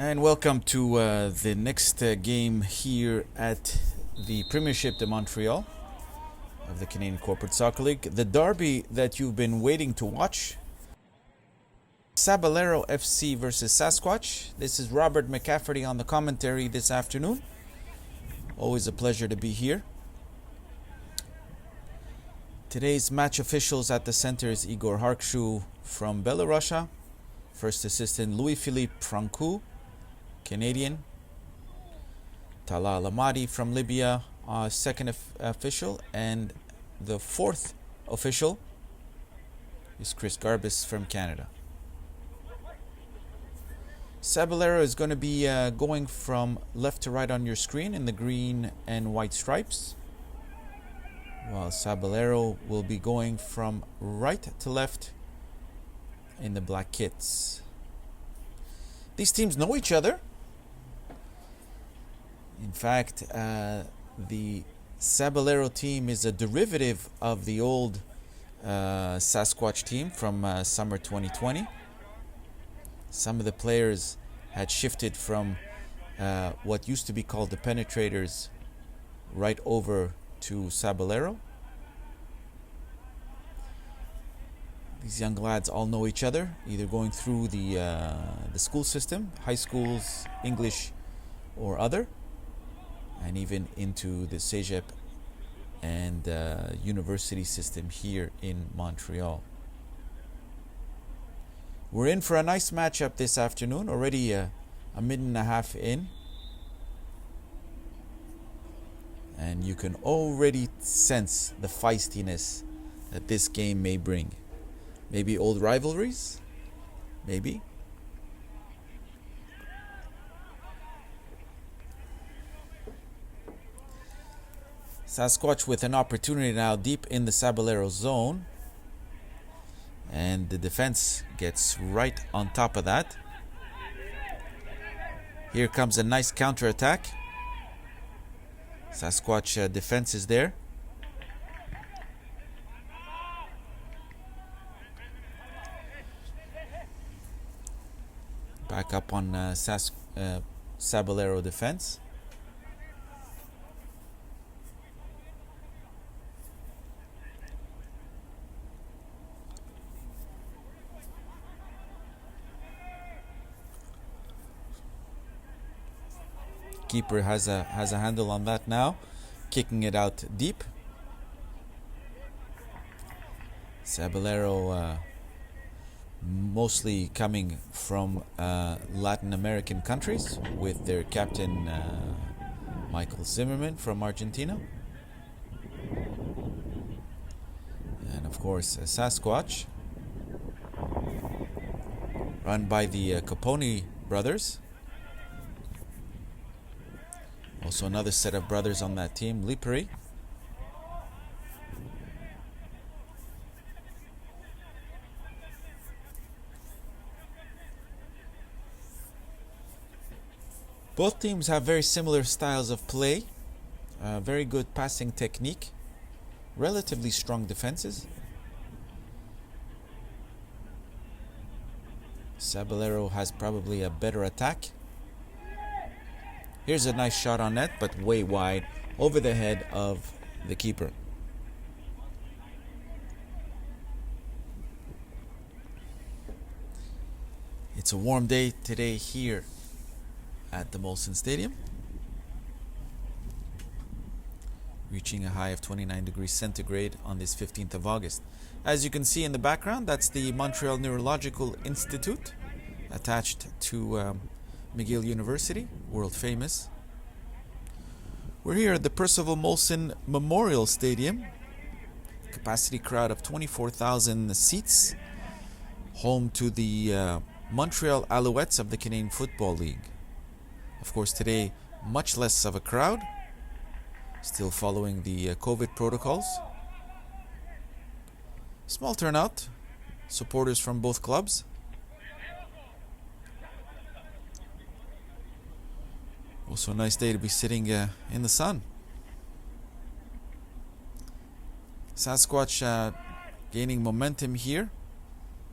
And welcome to the next game here at the Premiership de Montreal of the Canadian Corporate Soccer League. The derby that you've been waiting to watch. Sabalero FC versus Sasquatch. This is Robert McCafferty on the commentary this afternoon. Always a pleasure to be here. Today's match officials at the center is Igor Harkshu from Belarus. First assistant Louis-Philippe Francou, Canadian. Talal Amadi from Libya, second official. And the fourth official is Chris Garbus from Canada. Sabalero is going to be going from left to right on your screen in the green and white stripes, while Sabalero will be going from right to left in the black kits. These teams know each other. In fact, the Sabalero team is a derivative of the old Sasquatch team from summer 2020. Some of the players had shifted from what used to be called the Penetrators right over to Sabalero. These young lads all know each other, either going through the school system, high schools, English or other, and even into the Cégep and university system here in Montreal. We're in for a nice matchup this afternoon, already a minute and a half in. And you can already sense the feistiness that this game may bring. Maybe old rivalries? Maybe. Sasquatch with an opportunity now deep in the Sabalero zone. And the defense gets right on top of that. Here comes a nice counterattack. Sasquatch defense is there. Back up on Sabalero defense. Keeper has a handle on that now, kicking it out deep. Sabalero mostly coming from Latin American countries with their captain Michael Zimmerman from Argentina. And of course Sasquatch, run by the Capone brothers. Also another set of brothers on that team, Lipari. Both teams have very similar styles of play, very good passing technique, relatively strong defenses. Sabalero has probably a better attack. Here's a nice shot on net, but way wide, over the head of the keeper. It's a warm day today here at the Molson Stadium, reaching a high of 29 degrees centigrade on this 15th of August. As you can see in the background, that's the Montreal Neurological Institute, attached to McGill University, world famous. We're here at the Percival Molson Memorial Stadium. Capacity crowd of 24,000 seats. Home to the Montreal Alouettes of the Canadian Football League. Of course, today, much less of a crowd. Still following the COVID protocols. Small turnout. Supporters from both clubs. Also a nice day to be sitting in the sun. Sasquatch gaining momentum here.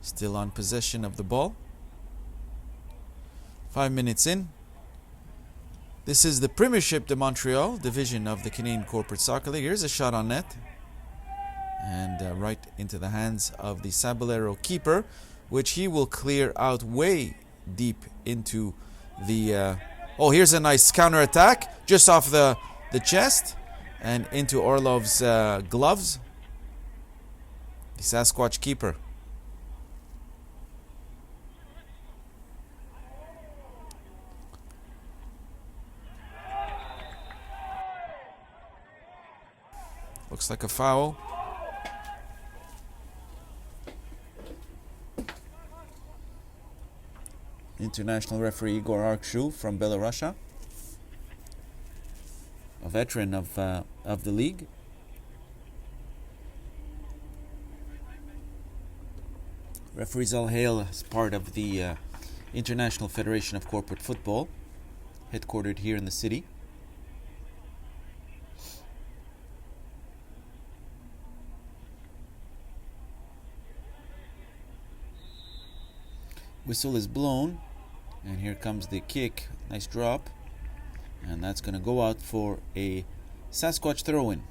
Still on possession of the ball. 5 minutes in. This is the Premiership de Montreal division of the Canadian Corporate Soccer League. Here's a shot on net. And right into the hands of the Sabalero keeper, which he will clear out way deep into the... oh, here's a nice counter-attack just off the chest and into Orlov's gloves. The Sasquatch keeper. Looks like a foul. International referee Igor Arkshu from Belarus, a veteran of the league. Referees all hail as part of the International Federation of Corporate Football, headquartered here in the city. Whistle is blown, and here comes the kick. Nice drop, and that's going to go out for a Sasquatch throw-in.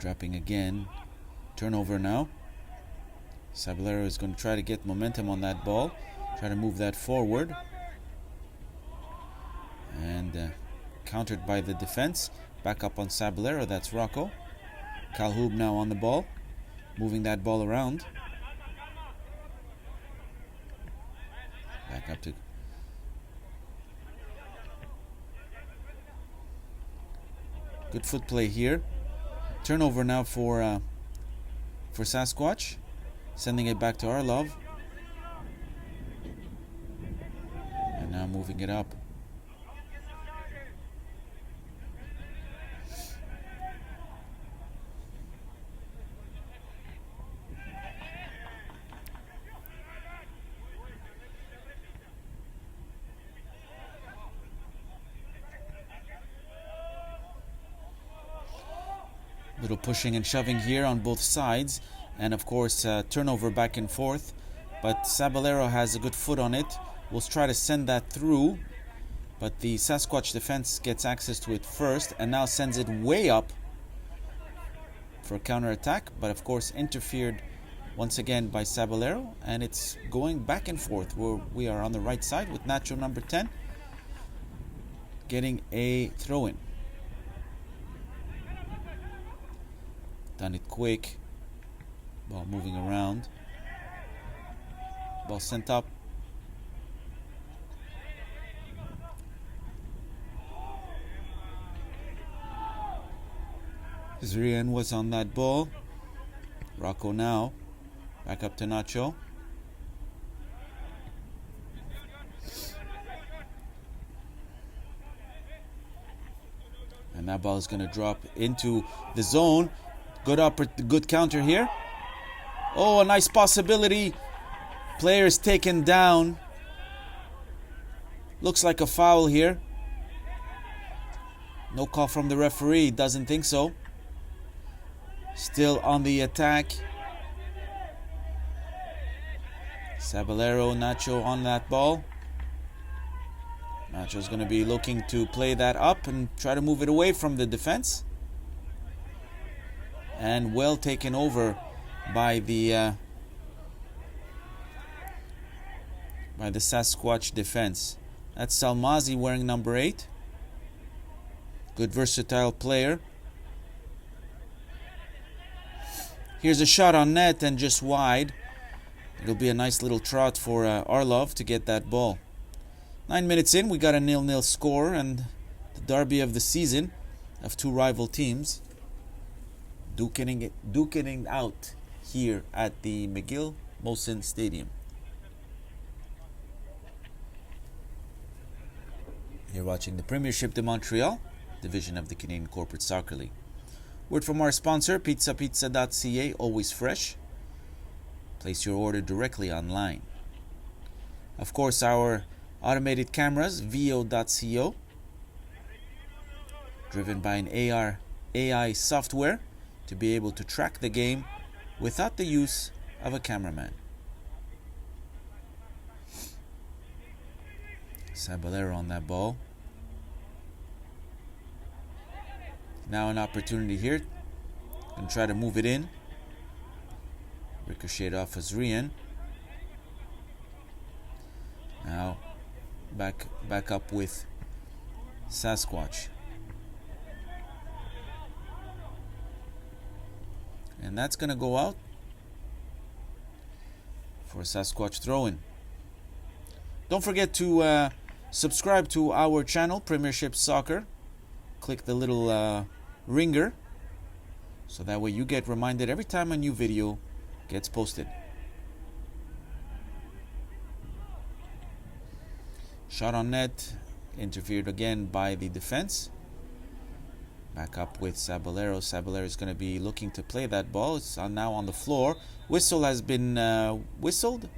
Dropping again. Turnover now. Sabalero is going to try to get momentum on that ball, try to move that forward, and countered by the defense. Back up on Sabalero, that's Rocco. Calhoub now on the ball, moving that ball around. Back up to... Good foot play here. Turnover now for Sasquatch. Sending it back to Orlov. And now moving it up. Little pushing and shoving here on both sides, and of course turnover back and forth, but Sabalero has a good foot on it. We'll try to send that through, but the Sasquatch defense gets access to it first and now sends it way up for a counter-attack, but of course interfered once again by Sabalero, and it's going back and forth. We are on the right side with Nacho number 10 getting a throw-in. Done it quick. Ball moving around. Ball sent up. Zrian was on that ball. Rocco now. Back up to Nacho. And that ball is going to drop into the zone. Good counter here. Oh, a nice possibility. Player is taken down. Looks like a foul here. No call from the referee. Doesn't think so. Still on the attack. Sabalero, Nacho on that ball. Nacho's going to be looking to play that up and try to move it away from the defense. And well taken over by the Sasquatch defense. That's Salmazi wearing number 8. Good versatile player. Here's a shot on net and just wide. It'll be a nice little trot for Orlov to get that ball. 9 minutes in, we got a 0-0 score, and the derby of the season of two rival teams duking it out here at the McGill Molson Stadium. You're watching the Premiership de Montreal, division of the Canadian Corporate Soccer League. Word from our sponsor, pizzapizza.ca, always fresh. Place your order directly online. Of course, our automated cameras, vo.co, driven by an AR AI software to be able to track the game without the use of a cameraman. Sabalero on that ball. Now an opportunity here. And try to move it in. Ricochet off Azrian. Now back up with Sasquatch. And that's going to go out for a Sasquatch throw-in. Don't forget to subscribe to our channel, Premiership Soccer. Click the little ringer, so that way you get reminded every time a new video gets posted. Shot on net, interfered again by the defense. Back up with Sabalero. Sabalero is going to be looking to play that ball. It's now on the floor. Whistle has been whistled.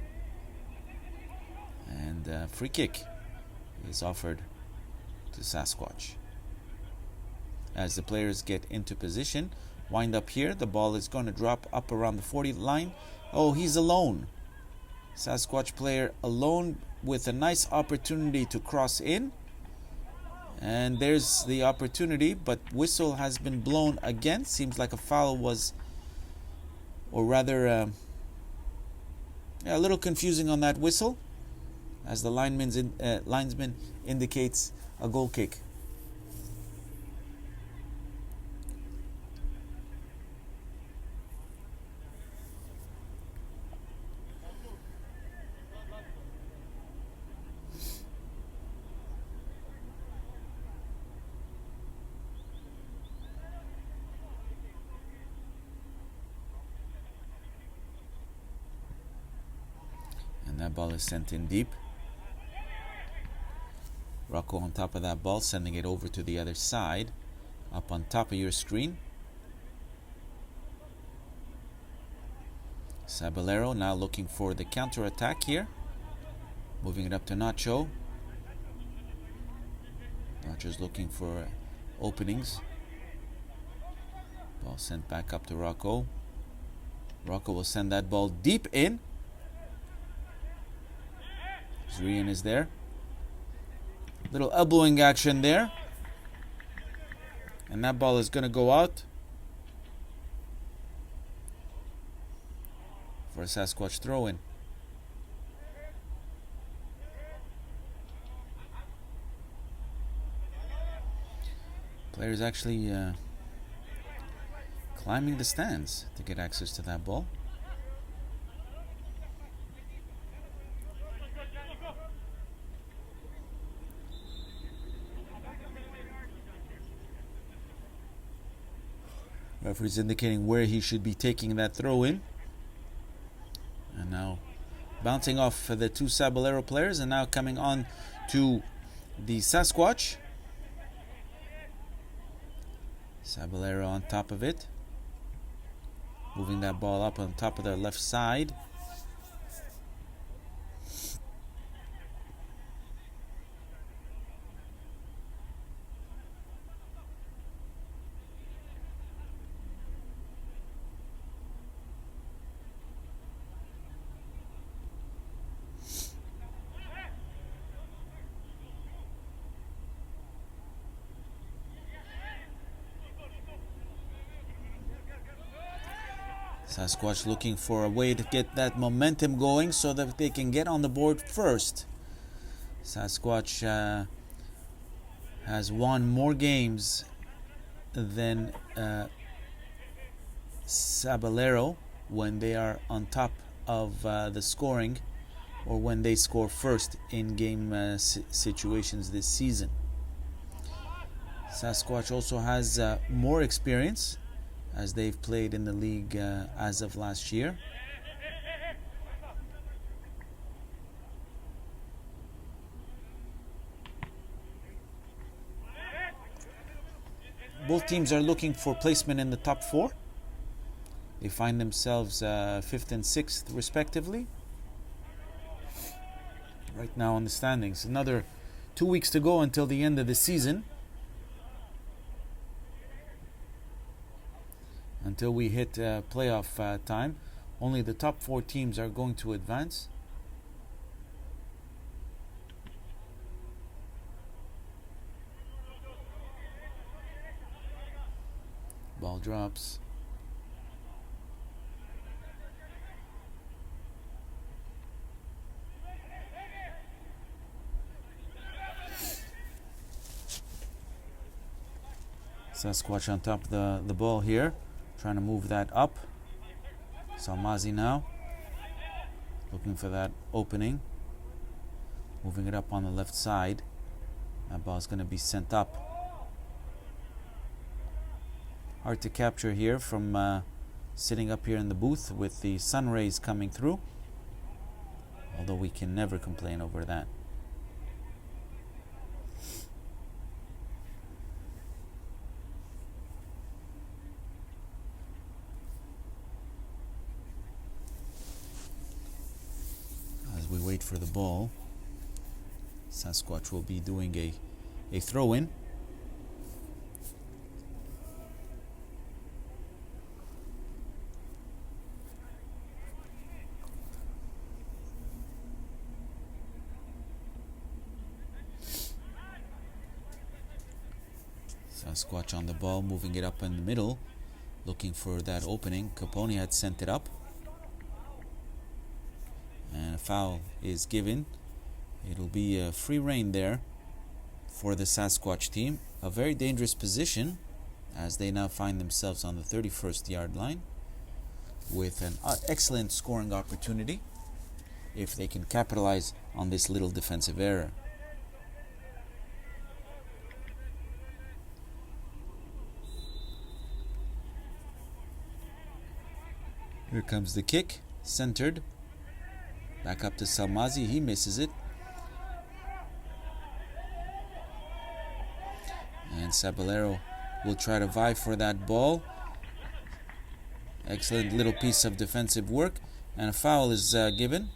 And free kick is offered to Sasquatch. As the players get into position, wind up here. The ball is going to drop up around the 40 line. Oh, he's alone. Sasquatch player alone with a nice opportunity to cross in. And there's the opportunity, but whistle has been blown again. Seems like a foul was, or rather, a little confusing on that whistle, as the linesman indicates a goal kick. That ball is sent in deep. Rocco on top of that ball, sending it over to the other side, up on top of your screen. Sabalero now looking for the counter attack here, moving it up to Nacho. Nacho's looking for openings. Ball sent back up to Rocco. Rocco will send that ball deep in. Zrian is there. Little elbowing action there. And that ball is going to go out for a Sasquatch throw-in. Players actually climbing the stands to get access to that ball. Referee's indicating where he should be taking that throw in. And now bouncing off the two Sabalero players, and now coming on to the Sasquatch. Sabalero on top of it. Moving that ball up on top of the left side. Sasquatch looking for a way to get that momentum going so that they can get on the board first. Sasquatch has won more games than Sabalero when they are on top of the scoring, or when they score first in game situations this season. Sasquatch also has more experience, as they've played in the league as of last year. Both teams are looking for placement in the top four. They find themselves 5th and 6th respectively right now on the standings. Another 2 weeks to go until the end of the season. until we hit playoff time. Only the top 4 teams are going to advance. Ball drops. Sasquatch on top of the ball here, trying to move that up. Salmazi now, looking for that opening. Moving it up on the left side. That ball's going to be sent up. Hard to capture here from sitting up here in the booth with the sun rays coming through. Although we can never complain over that. We wait for the ball. Sasquatch will be doing a throw-in. Sasquatch on the ball, moving it up in the middle, looking for that opening. Capone had sent it up. And a foul is given. It'll be a free rein there for the Sasquatch team. A very dangerous position as they now find themselves on the 31st yard line with an excellent scoring opportunity if they can capitalize on this little defensive error. Here comes the kick, centered. Back up to Salmazi, he misses it. And Sabalero will try to vie for that ball. Excellent little piece of defensive work. And a foul is given.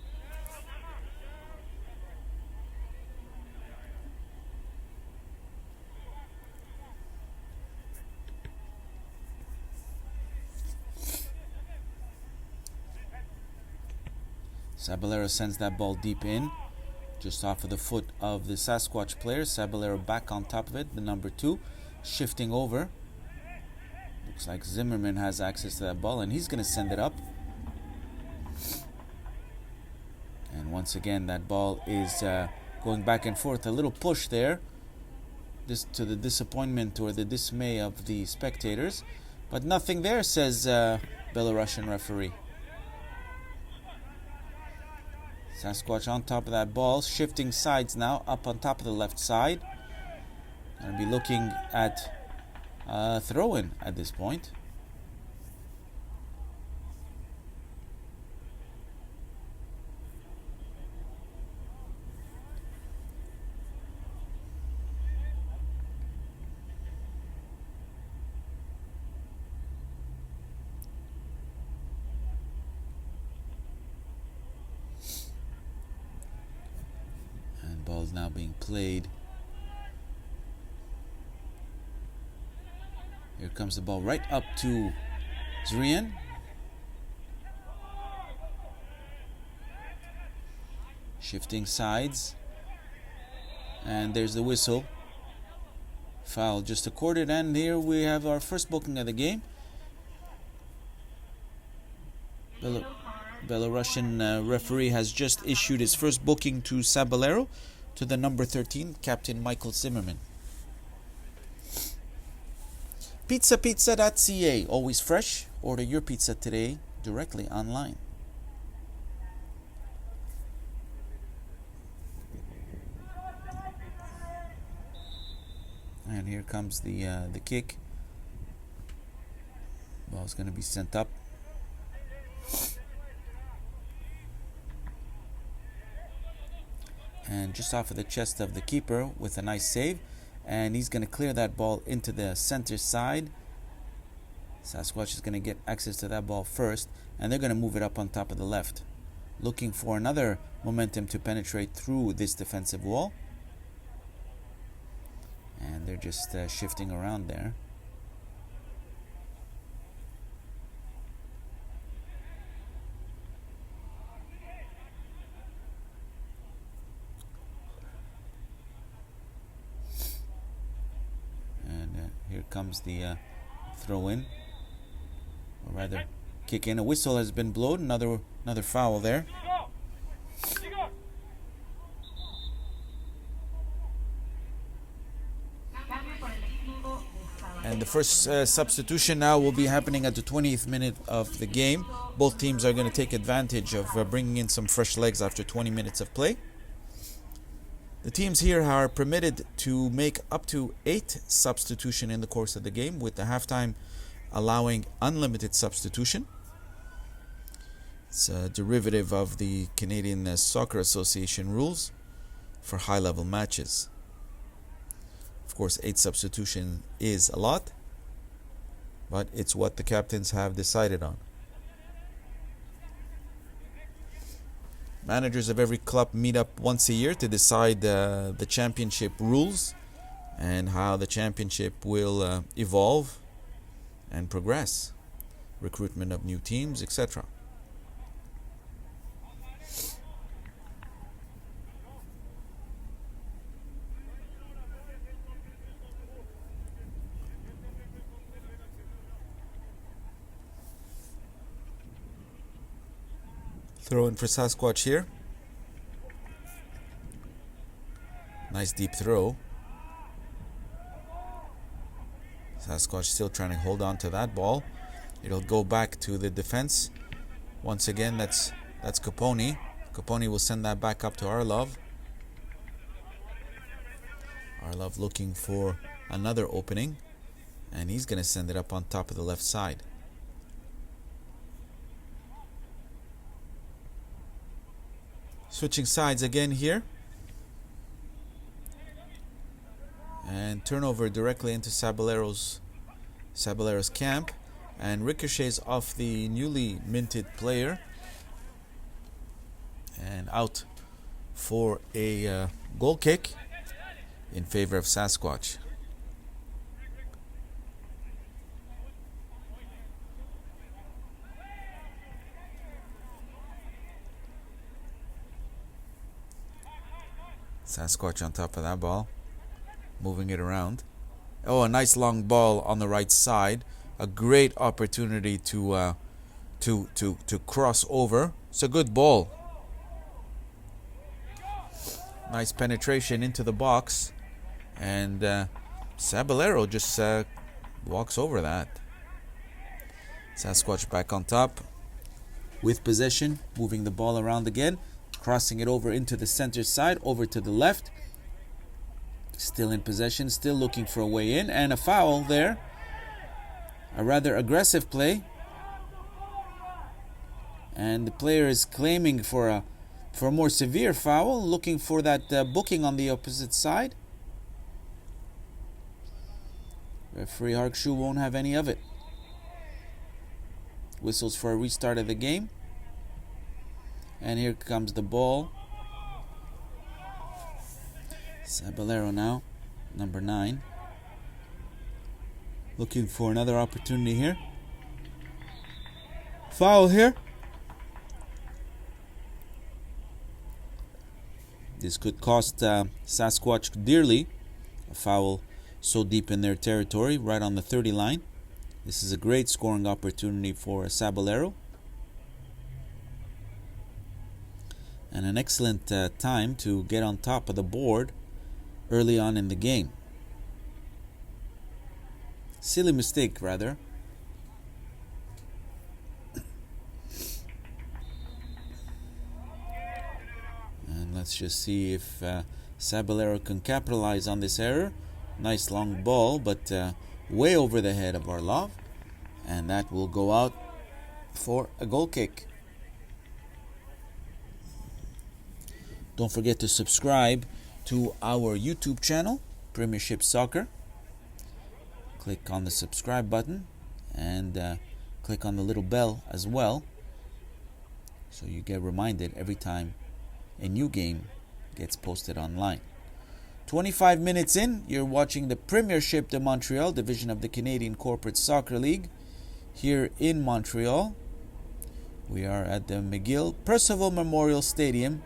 Sabalero sends that ball deep in, just off of the foot of the Sasquatch player. Sabalero back on top of it, the number 2, shifting over. Looks like Zimmerman has access to that ball, and he's going to send it up. And once again, that ball is going back and forth. A little push there, this to the disappointment or the dismay of the spectators. But nothing there, says Belarusian referee. Sasquatch on top of that ball, shifting sides now, up on top of the left side. Going to be looking at throw-in at this point. Ball's now being played. Here comes the ball right up to Zrian. Shifting sides. And there's the whistle. Foul just accorded, and here we have our first booking of the game. Belarusian referee has just issued his first booking to Sabalero, to the number 13, Captain Michael Zimmerman. Pizzapizza.ca, always fresh. Order your pizza today directly online. And here comes the kick. Ball's going to be sent up. And just off of the chest of the keeper with a nice save. And he's going to clear that ball into the center side. Sasquatch is going to get access to that ball first. And they're going to move it up on top of the left. Looking for another momentum to penetrate through this defensive wall. And they're just shifting around there. comes the throw in, or rather kick in. A whistle has been blown. Another foul there. And the first substitution now will be happening at the 20th minute of the game. Both teams are going to take advantage of bringing in some fresh legs after 20 minutes of play. The teams here are permitted to make up to 8 substitutions in the course of the game, with the halftime allowing unlimited substitution. It's a derivative of the Canadian Soccer Association rules for high-level matches. Of course, 8 substitution is a lot, but it's what the captains have decided on. Managers of every club meet up once a year to decide the championship rules and how the championship will evolve and progress, recruitment of new teams, etc. Throw in for Sasquatch here. Nice deep throw. Sasquatch still trying to hold on to that ball. It'll go back to the defense. Once again, that's Caponi. Caponi will send that back up to Arlov. Arlov looking for another opening, and he's going to send it up on top of the left side. Switching sides again here. And turnover directly into Sabalero's camp. And ricochets off the newly minted player. And out for a goal kick in favor of Sasquatch. Sasquatch on top of that ball, moving it around. Oh, a nice long ball on the right side. A great opportunity to cross over. It's a good ball. Nice penetration into the box, and Sabalero just walks over that. Sasquatch back on top with possession, moving the ball around again. Crossing it over into the center side, over to the left. Still in possession, still looking for a way in, and a foul there. A rather aggressive play. And the player is claiming for a more severe foul, looking for that booking on the opposite side. Referee Harkshu won't have any of it. Whistles for a restart of the game. And here comes the ball. Sabalero now, number 9. Looking for another opportunity here. Foul here. This could cost Sasquatch dearly. A foul so deep in their territory, right on the 30 line. This is a great scoring opportunity for Sabalero. And an excellent time to get on top of the board early on in the game. Silly mistake, rather. And let's just see if Sabalero can capitalize on this error. Nice long ball, but way over the head of Arlov. And that will go out for a goal kick. Don't forget to subscribe to our YouTube channel, Premiership Soccer. Click on the subscribe button and click on the little bell as well, so you get reminded every time a new game gets posted online. 25 minutes in, you're watching the Premiership de Montreal, division of the Canadian Corporate Soccer League, here in Montreal. We are at the McGill Percival Memorial Stadium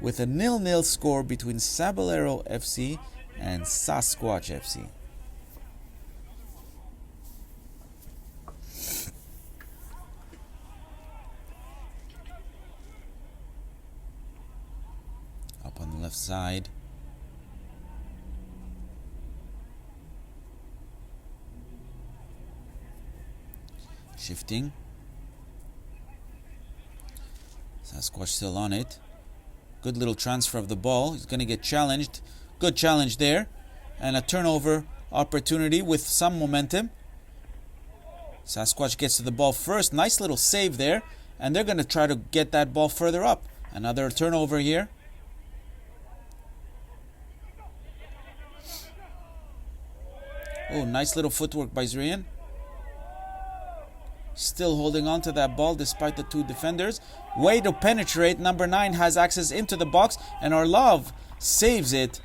with a 0-0 score between Sabalero FC and Sasquatch FC. left side. Shifting. Sasquatch still on it. Good little transfer of the ball. He's going to get challenged. Good challenge there. And a turnover opportunity with some momentum. Sasquatch gets to the ball first. Nice little save there. And they're going to try to get that ball further up. Another turnover here. Oh, nice little footwork by Zrian. Still holding on to that ball despite the two defenders. Way to penetrate. Number 9 has access into the box. And Orlov saves it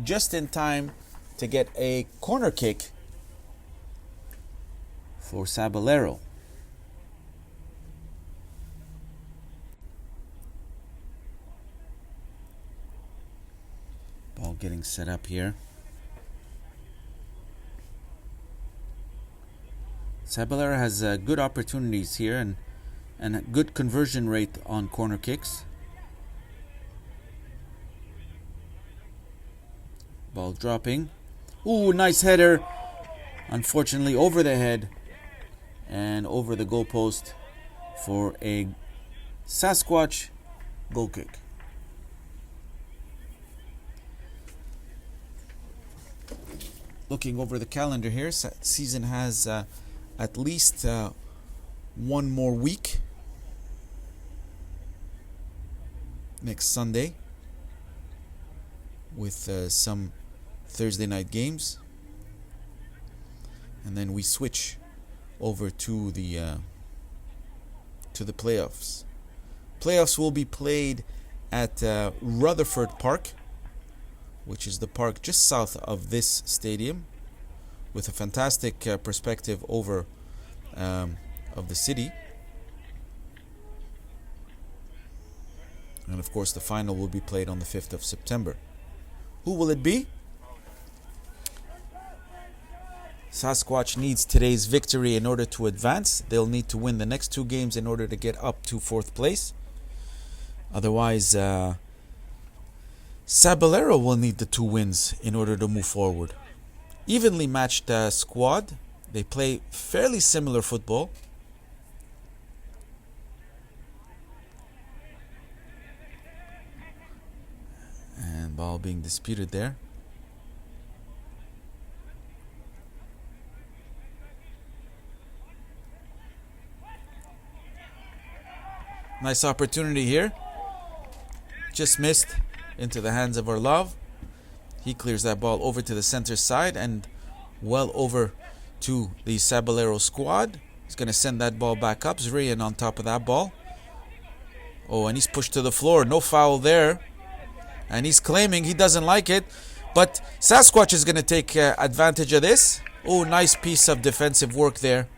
just in time to get a corner kick for Sabalero. Ball getting set up here. Sabalero has good opportunities here and a good conversion rate on corner kicks. Ball dropping. Ooh, nice header. Unfortunately over the head and over the goalpost for a Sasquatch goal kick. Looking over the calendar here, season has at least one more week. Next Sunday with some Thursday night games, and then we switch over to the playoffs. Playoffs will be played at Rutherford Park, which is the park just south of this stadium, with a fantastic perspective over of the city. And of course the final will be played on the 5th of September. Who will it be? Sasquatch needs today's victory in order to advance. They'll need to win the next 2 games in order to get up to 4th place. Otherwise, Sabalero will need the 2 wins in order to move forward. Evenly matched squad. They play fairly similar football. And ball being disputed there. Nice opportunity here. Just missed into the hands of Orlov. He clears that ball over to the center side and well over to the Sabalero squad. He's going to send that ball back up. Zrian on top of that ball. Oh, and he's pushed to the floor. No foul there. And he's claiming he doesn't like it. But Sasquatch is going to take advantage of this. Oh, nice piece of defensive work there.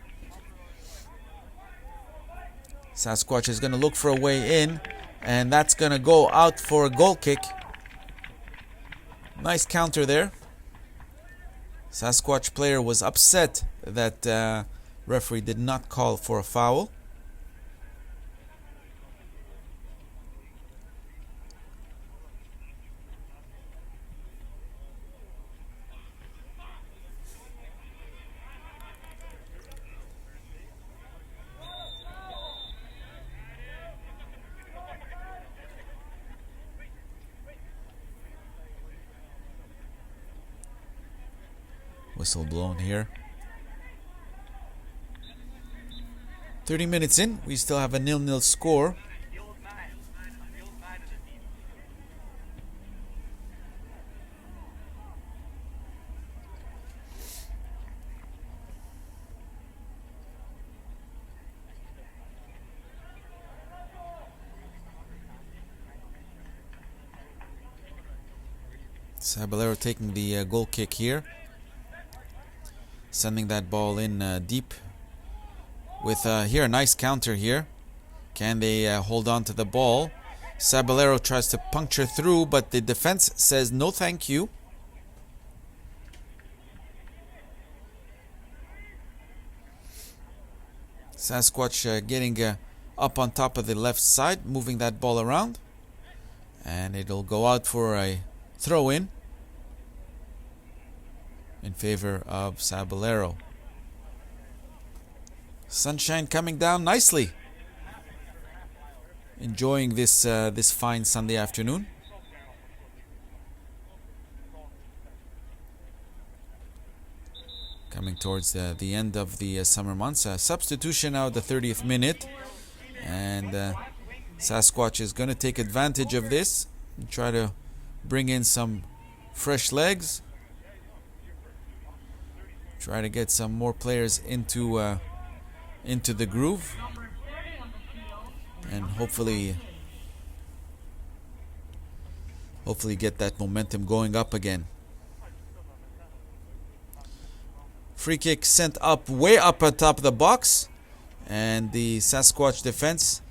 Sasquatch is going to look for a way in. And that's going to go out for a goal kick. Nice counter there. Sasquatch player was upset that referee did not call for a foul. Whistle blown here. 30 minutes in, we still have a 0-0 score. Sabalero taking the goal kick here. Sending that ball in deep with here a nice counter here. Can they hold on to the ball? Sabalero tries to puncture through, but the defense says no thank you. Sasquatch getting up on top of the left side, moving that ball around. And it'll go out for a throw-in in favor of Sabalero. Sunshine coming down nicely. Enjoying this fine Sunday afternoon. Coming towards the end of the summer months. Substitution now at the 30th minute. And Sasquatch is going to take advantage of this and try to bring in some fresh legs. Try to get some more players into the groove. And hopefully get that momentum going up again. Free kick sent up, way up on top of the box. And the Sasquatch defense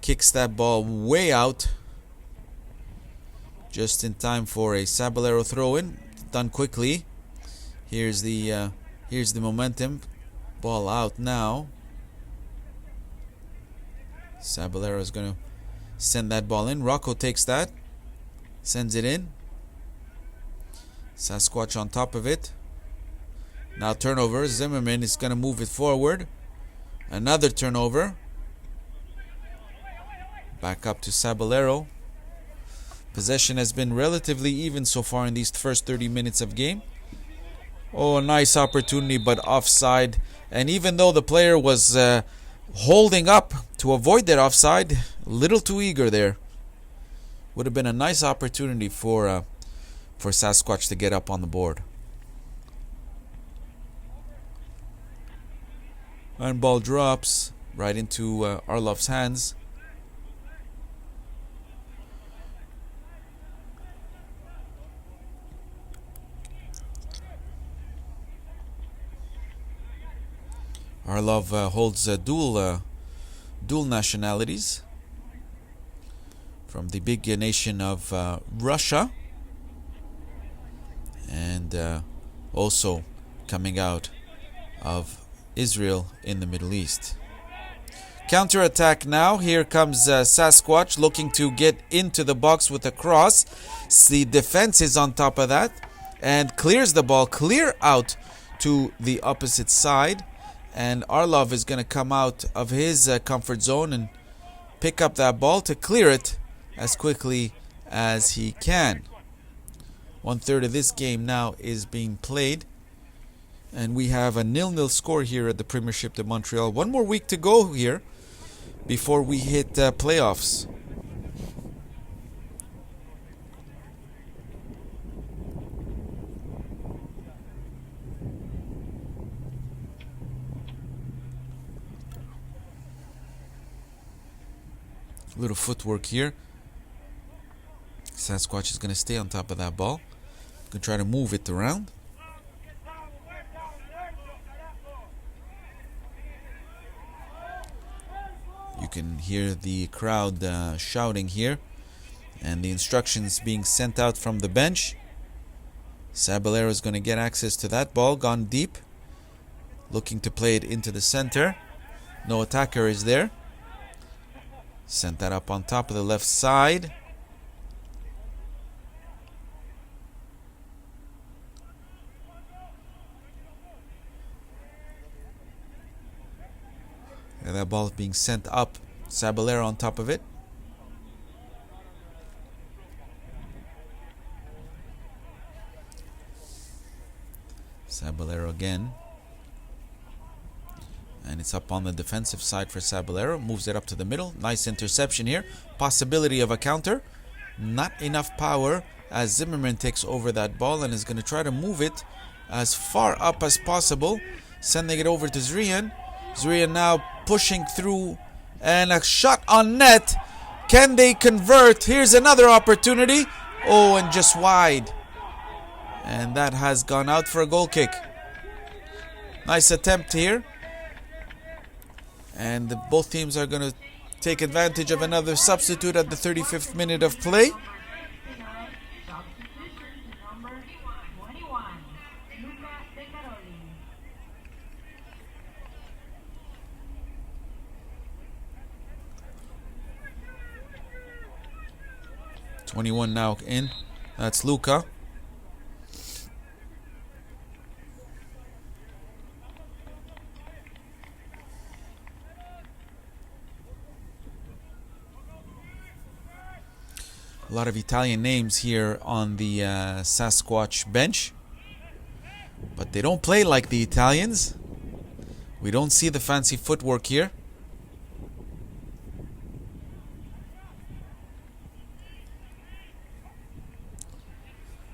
kicks that ball way out. Just in time for a Sabalero throw-in. Done quickly. Here's the momentum. Ball out now. Sabalero is going to send that ball in. Rocco takes that. Sends it in. Sasquatch on top of it. Now turnover. Zimmerman is going to move it forward. Another turnover. Back up to Sabalero. Possession has been relatively even so far in these first 30 minutes of game. Oh, a nice opportunity, but offside. And even though the player was holding up to avoid that offside, a little too eager there. Would have been a nice opportunity for Sasquatch to get up on the board. And ball drops right into Arlov's hands. Arlov holds dual nationalities from the big nation of Russia, and also coming out of Israel in the Middle East. Counter-attack now. Here comes Sasquatch looking to get into the box with a cross. The defense is on top of that and clears the ball clear out to the opposite side. And Arlov is going to come out of his comfort zone and pick up that ball to clear it as quickly as he can. 1/3 of this game now is being played. And we have a 0-0 score here at the Premiership de Montreal. One more week to go here before we hit playoffs. Little footwork here. Sasquatch is going to stay on top of that ball. Going to try to move it around. You can hear the crowd shouting here, and the instructions being sent out from the bench. Sabalero is going to get access to that ball, gone deep, looking to play it into the center. No attacker is there. Sent that up on top of the left side. And that ball is being sent up. Sabalero on top of it. Sabalero again. And it's up on the defensive side for Sabalero. Moves it up to the middle. Nice interception here. Possibility of a counter. Not enough power as Zimmerman takes over that ball and is going to try to move it as far up as possible. Sending it over to Zrian. Zrian now pushing through. And a shot on net. Can they convert? Here's another opportunity. Oh, and just wide. And that has gone out for a goal kick. Nice attempt here. And both teams are going to take advantage of another substitute at the 35th minute of play. 21 now in. That's Luca. A lot of Italian names here on the Sasquatch bench. But they don't play like the Italians. We don't see the fancy footwork here.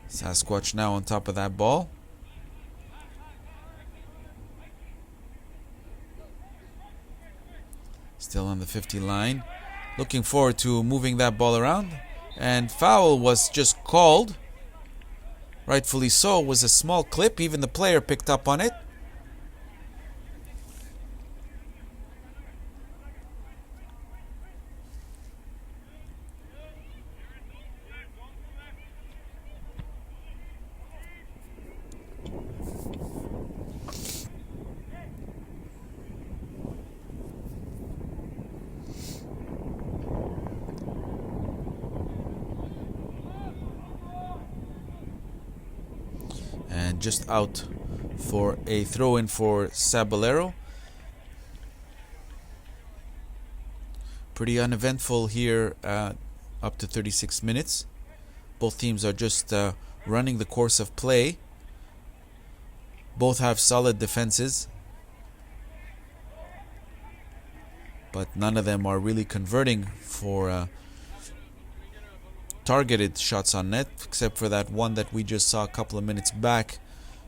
Sasquatch now on top of that ball. Still on the 50 line. Looking forward to moving that ball around. And foul was just called. Rightfully so. It was a small clip. Even the player picked up on it. And just out for a throw-in for Sabalero. Pretty uneventful here up to 36 minutes. Both teams are just running the course of play. Both have solid defenses. But none of them are really converting for targeted shots on net, except for that one that we just saw a couple of minutes back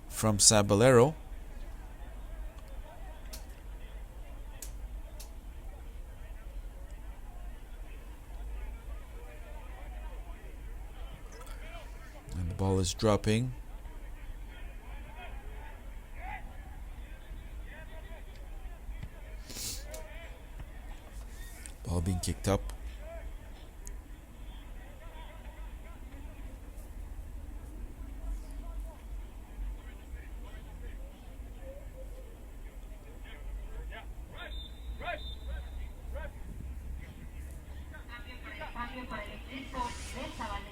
from Sabalero. And the ball is dropping. Ball being kicked up.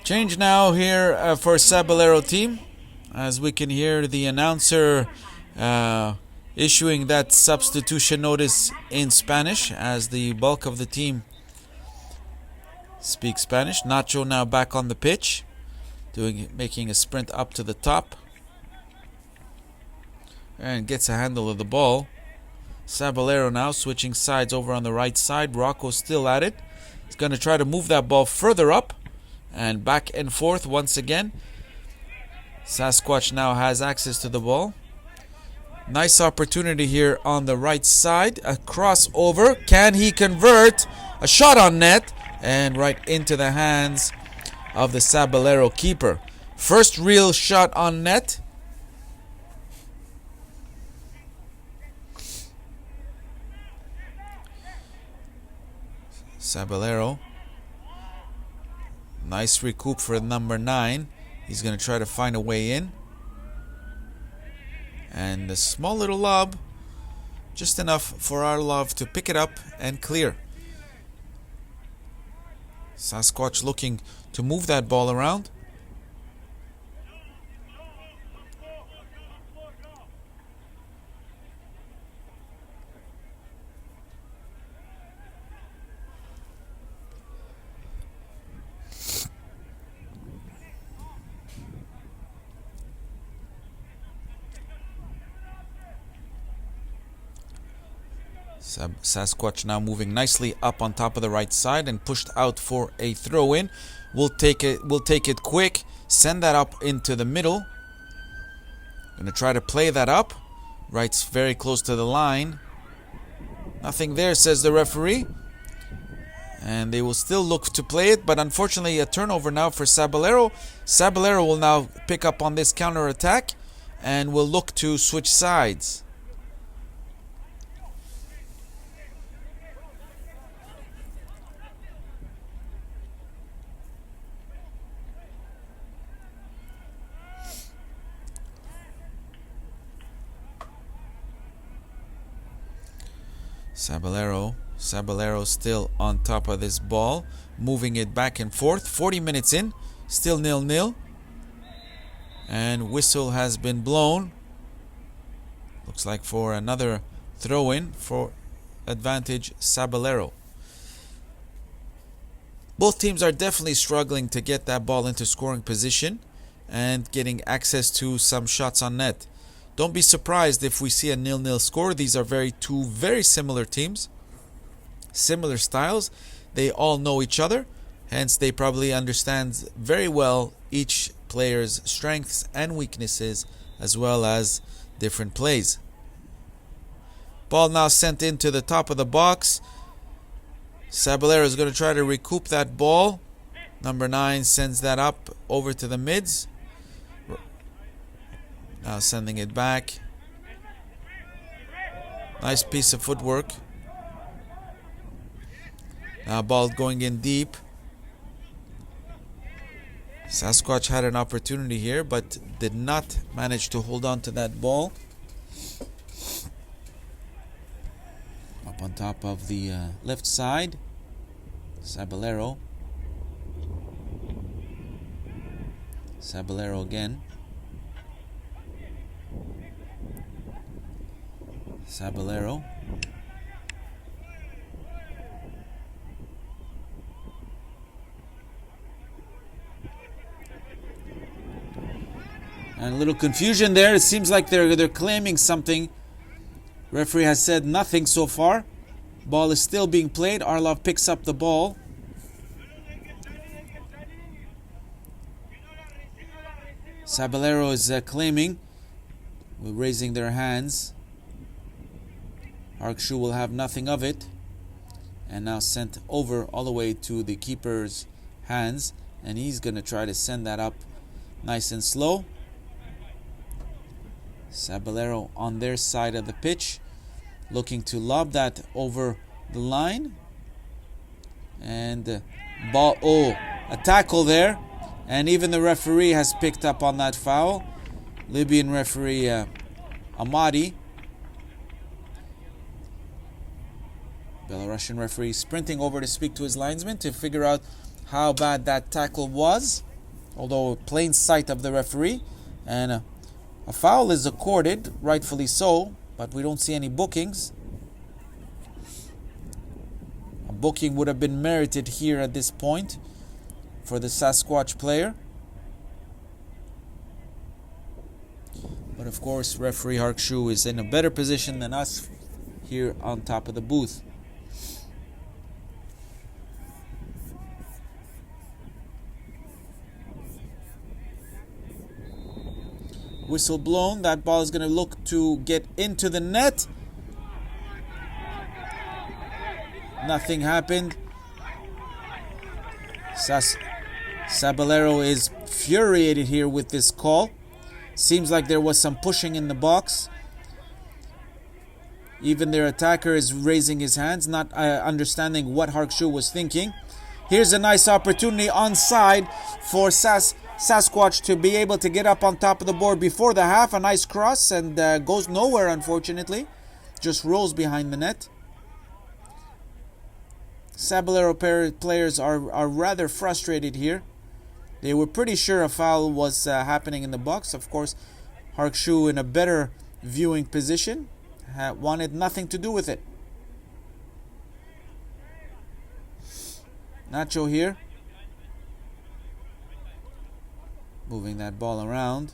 Change now here for Sabalero team, as we can hear the announcer issuing that substitution notice in Spanish, as the bulk of the team speaks Spanish. Nacho now back on the pitch, making a sprint up to the top, and gets a handle of the ball. Sabalero now switching sides over on the right side. Rocco still at it. He's going to try to move that ball further up. And back and forth once again. Sasquatch now has access to the ball. Nice opportunity here on the right side. A crossover. Can he convert? A shot on net. And right into the hands of the Sabalero keeper. First real shot on net. Sabalero. Nice recoup for number 9. He's going to try to find a way in. And a small little lob. Just enough for Arlov to pick it up and clear. Sasquatch looking to move that ball around. Sasquatch now moving nicely up on top of the right side and pushed out for a throw-in. We'll take it quick. Send that up into the middle. Gonna try to play that up. Right's very close to the line. Nothing there, says the referee. And they will still look to play it, but unfortunately a turnover now for Sabalero. Sabalero will now pick up on this counter-attack and will look to switch sides. Sabalero still on top of this ball, moving it back and forth. 40 minutes in, still 0-0. And whistle has been blown. Looks like for another throw-in for advantage Sabalero. Both teams are definitely struggling to get that ball into scoring position and getting access to some shots on net. Don't be surprised if we see a 0-0 score. These are two very similar teams, similar styles. They all know each other, hence they probably understand very well each player's strengths and weaknesses, as well as different plays. Ball now sent into the top of the box. Sabalero is going to try to recoup that ball. Number 9 sends that up over to the mids. Now sending it back. Nice piece of footwork. Now ball going in deep. Sasquatch had an opportunity here, but did not manage to hold on to that ball. Up on top of the left side, Sabalero. Sabalero again. Sabalero. And a little confusion there. It seems like they're claiming something. Referee has said nothing so far. Ball is still being played. Arlov picks up the ball. Sabalero is claiming, raising their hands. Harkshu will have nothing of it. And now sent over all the way to the keeper's hands. And he's going to try to send that up nice and slow. Sabalero on their side of the pitch, looking to lob that over the line. And ball, a tackle there. And even the referee has picked up on that foul. Libyan referee Ahmadi. Belarusian referee sprinting over to speak to his linesman to figure out how bad that tackle was. Although plain sight of the referee. And a foul is accorded, rightfully so, but we don't see any bookings. A booking would have been merited here at this point for the Sasquatch player. But of course, referee Harkshu is in a better position than us here on top of the booth. Whistle blown. That ball is going to look to get into the net. Nothing happened. Sabalero is infuriated here with this call. Seems like there was some pushing in the box. Even their attacker is raising his hands, not understanding what Harkshu was thinking. Here's a nice opportunity onside for Sasquatch to be able to get up on top of the board before the half. A nice cross and goes nowhere, unfortunately. Just rolls behind the net. Sabalero players are rather frustrated here. They were pretty sure a foul was happening in the box. Of course, Harkshu, in a better viewing position, wanted nothing to do with it. Nacho here, moving that ball around.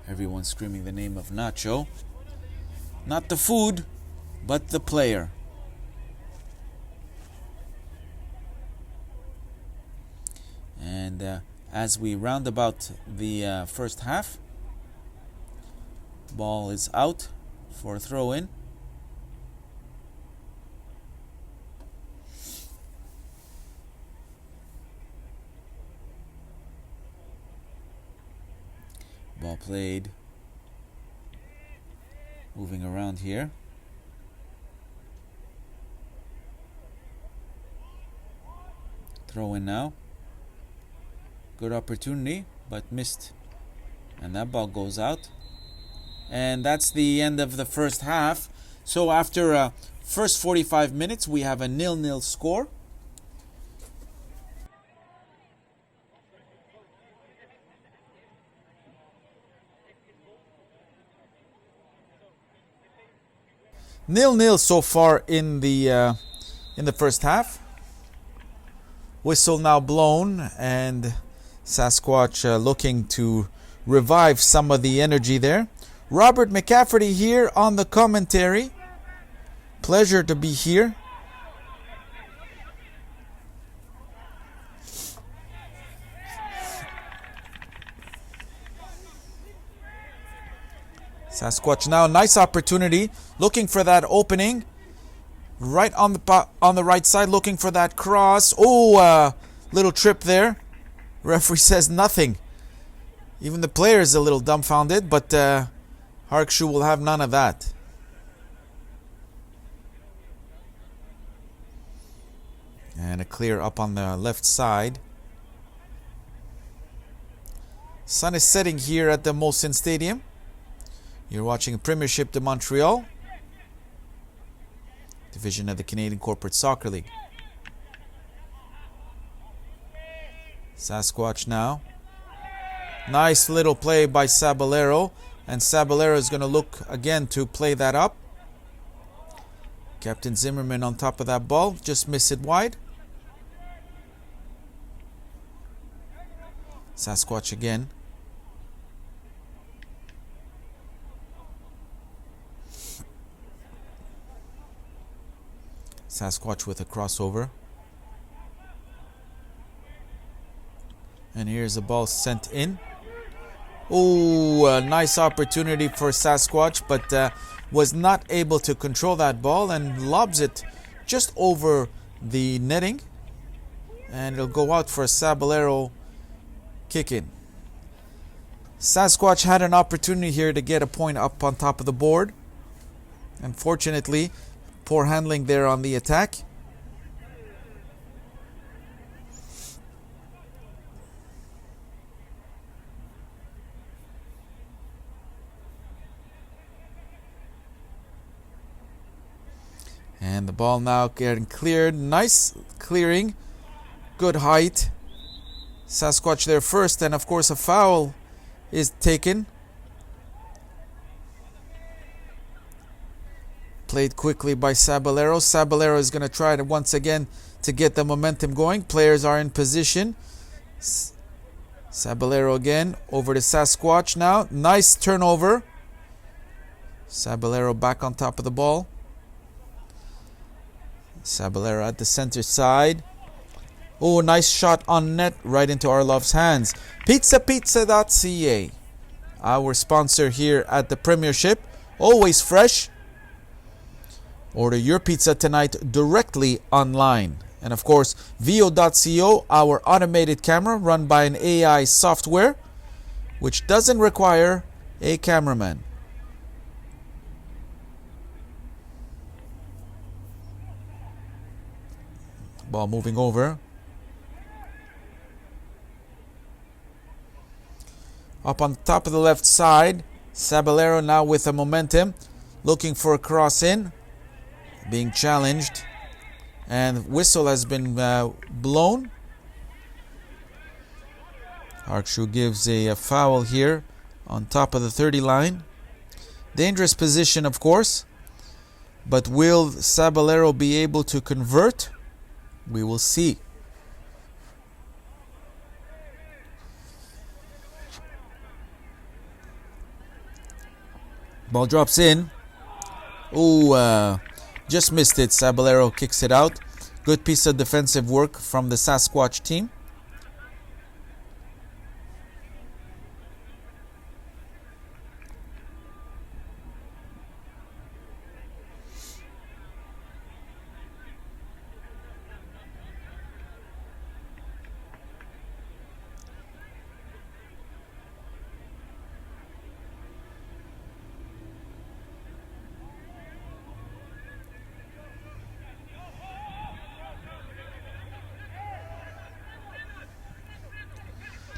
Everyone screaming the name of Nacho. Not the food, but the player. And as we round about the first half, ball is out for a throw-in. Ball played. Moving around here. Throw in now. Good opportunity, but missed. And that ball goes out. And that's the end of the first half. So after first 45 minutes, we have a 0-0 score. Nil-nil so far in the first half. Whistle now blown, and Sasquatch looking to revive some of the energy there. Robert McCafferty here on the commentary. Pleasure to be here. Sasquatch now, nice opportunity, looking for that opening. Right on the right side, looking for that cross. Oh, little trip there. Referee says nothing. Even the player is a little dumbfounded, but Harkshu will have none of that. And a clear up on the left side. Sun is setting here at the Molson Stadium. You're watching Premiership de Montreal, division of the Canadian Corporate Soccer League. Sasquatch now. Nice little play by Sabalero. And Sabalero is going to look again to play that up. Captain Zimmerman on top of that ball. Just miss it wide. Sasquatch again. Sasquatch with a crossover. And here's the ball sent in. Oh, a nice opportunity for Sasquatch, but was not able to control that ball and lobs it just over the netting. And it'll go out for a Sabalero kick in. Sasquatch had an opportunity here to get a point up on top of the board. Unfortunately, poor handling there on the attack. And the ball now getting cleared. Nice clearing. Good height. Sasquatch there first, and of course a foul is taken. Played quickly by Sabalero. Sabalero is going to try to once again to get the momentum going. Players are in position. Sabalero again over to Sasquatch now. Nice turnover. Sabalero back on top of the ball. Sabalero at the center side. Oh, nice shot on net right into Arlov's hands. Pizzapizza.ca, our sponsor here at the Premiership. Always fresh. Order your pizza tonight directly online. And of course, VO.co, our automated camera run by an AI software, which doesn't require a cameraman. Ball moving over. Up on top of the left side, Sabalero now with a momentum, looking for a cross in, being challenged, and whistle has been blown. Harkshu gives a foul here on top of the 30 line. Dangerous position, of course, but will Sabalero be able to convert? We will see. Ball drops in. Oh, just missed it. Sabalero kicks it out. Good piece of defensive work from the Sasquatch team.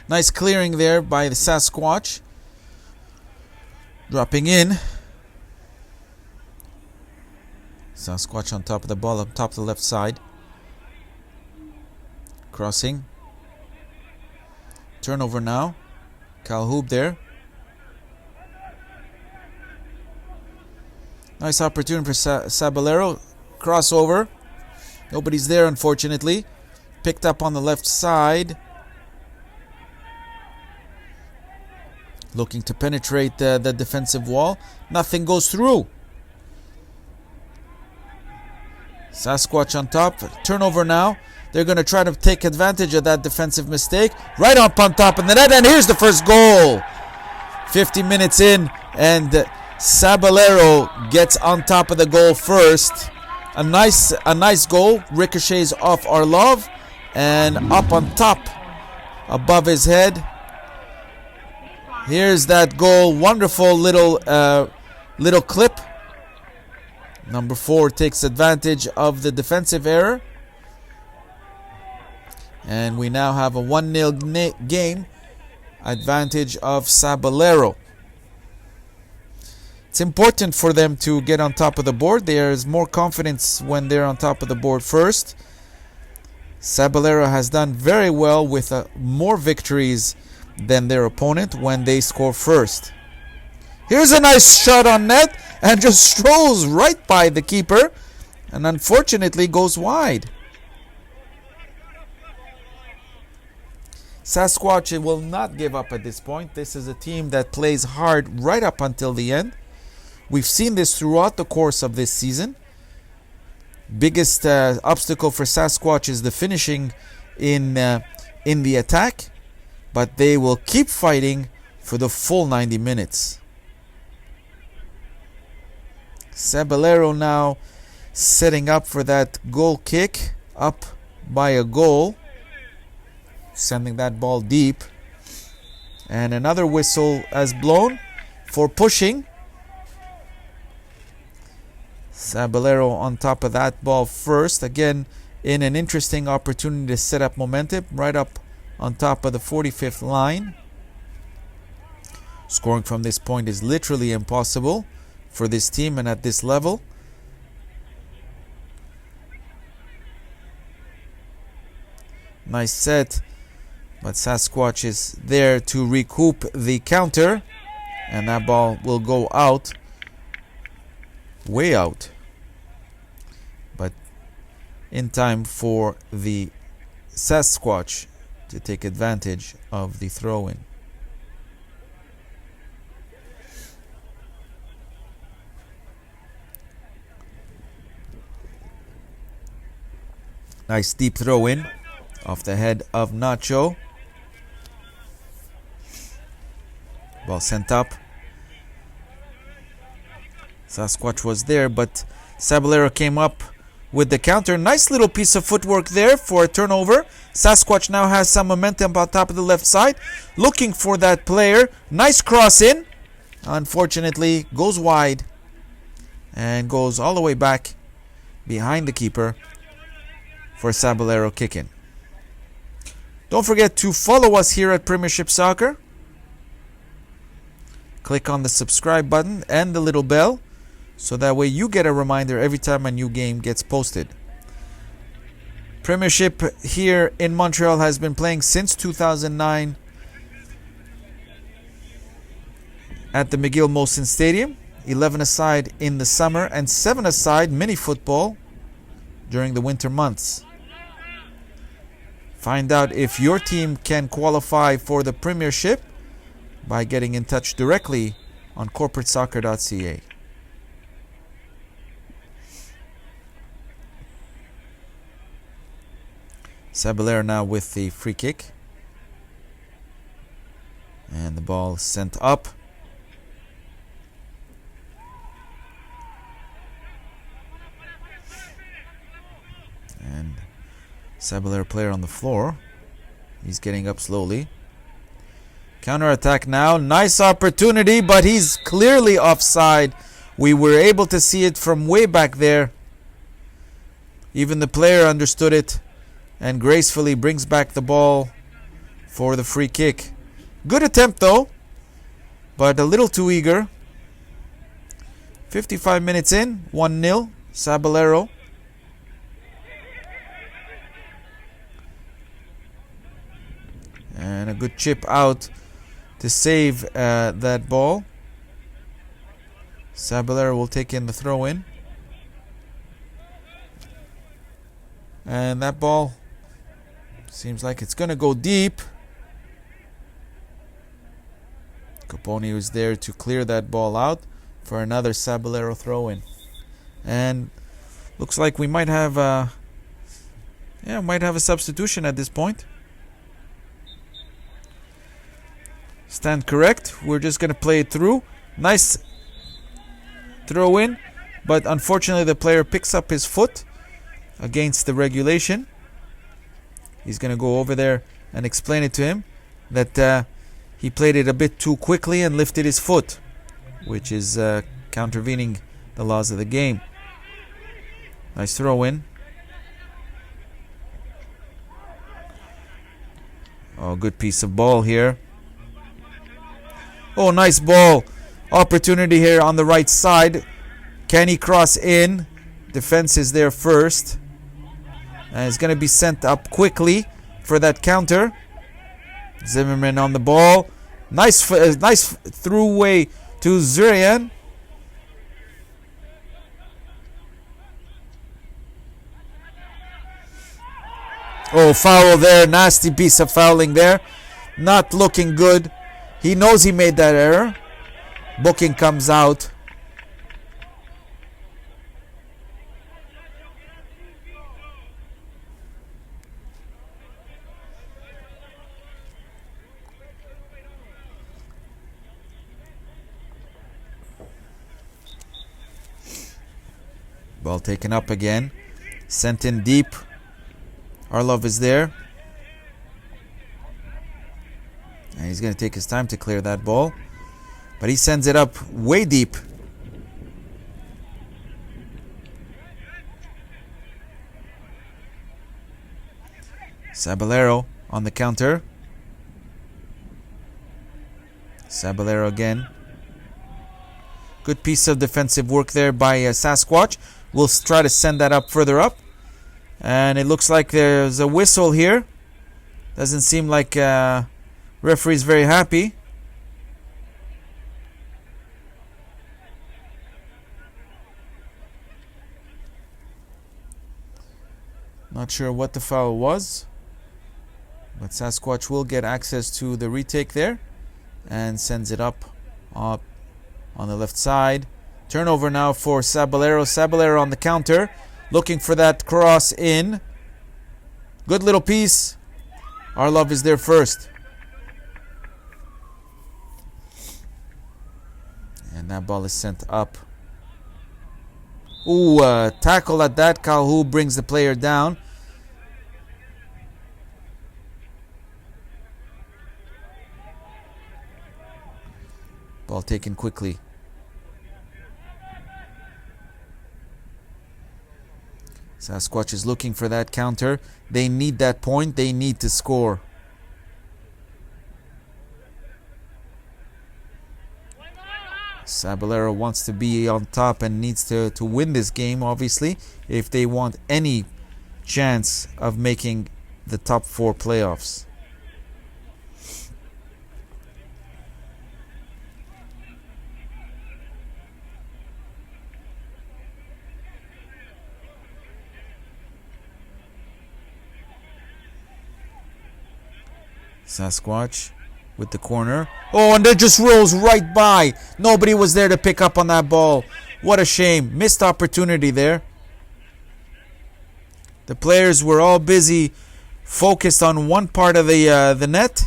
Nice clearing there by the Sasquatch. Dropping in. Sasquatch on top of the ball, on top of the left side. Crossing. Turnover now. Calhoub there. Nice opportunity for Sabalero. Crossover. Nobody's there, unfortunately. Picked up on the left side. Looking to penetrate the defensive wall. Nothing goes through. Sasquatch on top. Turnover now. They're going to try to take advantage of that defensive mistake. Right up on top of the net. And here's the first goal. 50 minutes in. And Sabalero gets on top of the goal first. A nice goal. Ricochets off Orlov. And up on top. Above his head. Here's that goal. Wonderful little clip. Number 4 takes advantage of the defensive error. And we now have a 1-0 game. Advantage of Sabalero. It's important for them to get on top of the board. There's more confidence when they're on top of the board first. Sabalero has done very well with more victories than their opponent when they score first. Here's a nice shot on net and just strolls right by the keeper and unfortunately goes wide. Sasquatch will not give up at this point. This is a team that plays hard right up until the end. We've seen this throughout the course of this season. Biggest obstacle for Sasquatch is the finishing in the attack, but they will keep fighting for the full 90 minutes. Sabalero now setting up for that goal kick, up by a goal, sending that ball deep. And another whistle has blown for pushing. Sabalero on top of that ball first. Again, in an interesting opportunity to set up momentum right up on top of the 45th line. Scoring from this point is literally impossible for this team and at this level. Nice set, but Sasquatch is there to recoup the counter, and that ball will go out, way out, but in time for the Sasquatch to take advantage of the throw-in. Nice deep throw-in off the head of Nacho. Ball sent up. Sasquatch was there, but Sabalero came up with the counter. Nice little piece of footwork there for a turnover. Sasquatch now has some momentum on top of the left side, looking for that player. Nice cross in. Unfortunately, goes wide and goes all the way back behind the keeper for Sabalero kick-in. Don't forget to follow us here at Premiership Soccer. Click on the subscribe button and the little bell, so that way you get a reminder every time a new game gets posted. Premiership here in Montreal has been playing since 2009 at the McGill Molson Stadium. 11-a-side in the summer and 7-a-side mini football during the winter months. Find out if your team can qualify for the Premiership by getting in touch directly on corporatesoccer.ca. Sabalero now with the free kick. And the ball sent up. And Sabalero player on the floor. He's getting up slowly. Counter attack now. Nice opportunity, but he's clearly offside. We were able to see it from way back there. Even the player understood it and gracefully brings back the ball for the free kick. Good attempt though, but a little too eager. 55 minutes in, 1-0, Sabalero. And a good chip out to save that ball. Sabalero will take in the throw-in. And that ball seems like it's going to go deep. Caponi was there to clear that ball out for another Sabalero throw-in. And looks like we might have a substitution at this point. Stand correct. We're just going to play it through. Nice throw in, but unfortunately the player picks up his foot against the regulation. He's going to go over there and explain it to him that he played it a bit too quickly and lifted his foot, which is countervening the laws of the game. Nice throw in. Oh, good piece of ball here. Oh, nice ball. Opportunity here on the right side. Can he cross in? Defense is there first. And it's going to be sent up quickly for that counter. Zimmerman on the ball. Nice through way to Zurian. Oh, foul there. Nasty piece of fouling there. Not looking good. He knows he made that error. Booking comes out. Ball taken up again. Sent in deep. Arlov is there. And he's going to take his time to clear that ball. But he sends it up way deep. Sabalero on the counter. Sabalero again. Good piece of defensive work there by Sasquatch. We'll try to send that up further up. And it looks like there's a whistle here. Doesn't seem like referee's very happy. Not sure what the foul was, but Sasquatch will get access to the retake there and sends it up on the left side. Turnover now for Sabalero. Sabalero on the counter, looking for that cross in. Good little piece. Arlov is there first. And that ball is sent up. Ooh, tackle at that. Calhoun brings the player down. Ball taken quickly. Sasquatch is looking for that counter. They need that point. They need to score. Sabalero wants to be on top and needs to win this game, obviously, if they want any chance of making the top 4 playoffs. Sasquatch with the corner. Oh, and it just rolls right by. Nobody was there to pick up on that ball. What a shame. Missed opportunity there. The players were all busy, focused on one part of the net,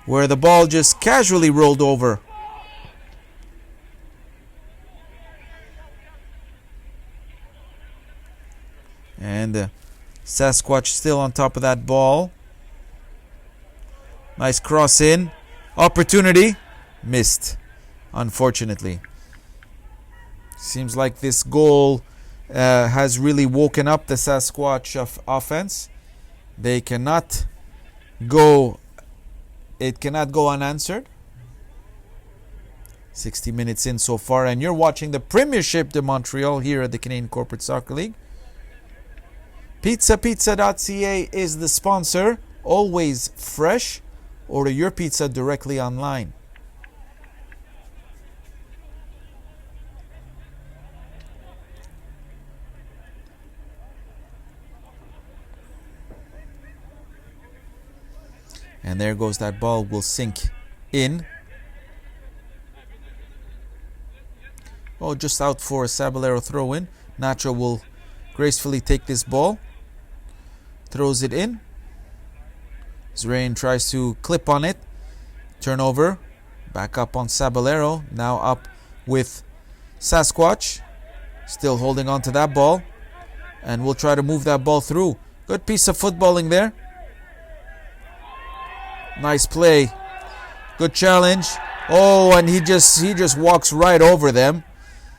where the ball just casually rolled over. And Sasquatch still on top of that ball. Nice cross in. Opportunity. Missed, unfortunately. Seems like this goal has really woken up the Sasquatch offense. They cannot go It cannot go unanswered. 60 minutes in so far, and you're watching the Premiership de Montreal here at the Canadian Corporate Soccer League. Pizza.ca is the sponsor. Always fresh. Order your pizza directly online. And there goes that ball, will sink in. Oh, just out for a Sabalero throw in. Nacho will gracefully take this ball. Throws it in. Zrain tries to clip on it. Turnover. Back up on Sabalero. Now up with Sasquatch. Still holding on to that ball. And we'll try to move that ball through. Good piece of footballing there. Nice play. Good challenge. Oh, and he just walks right over them.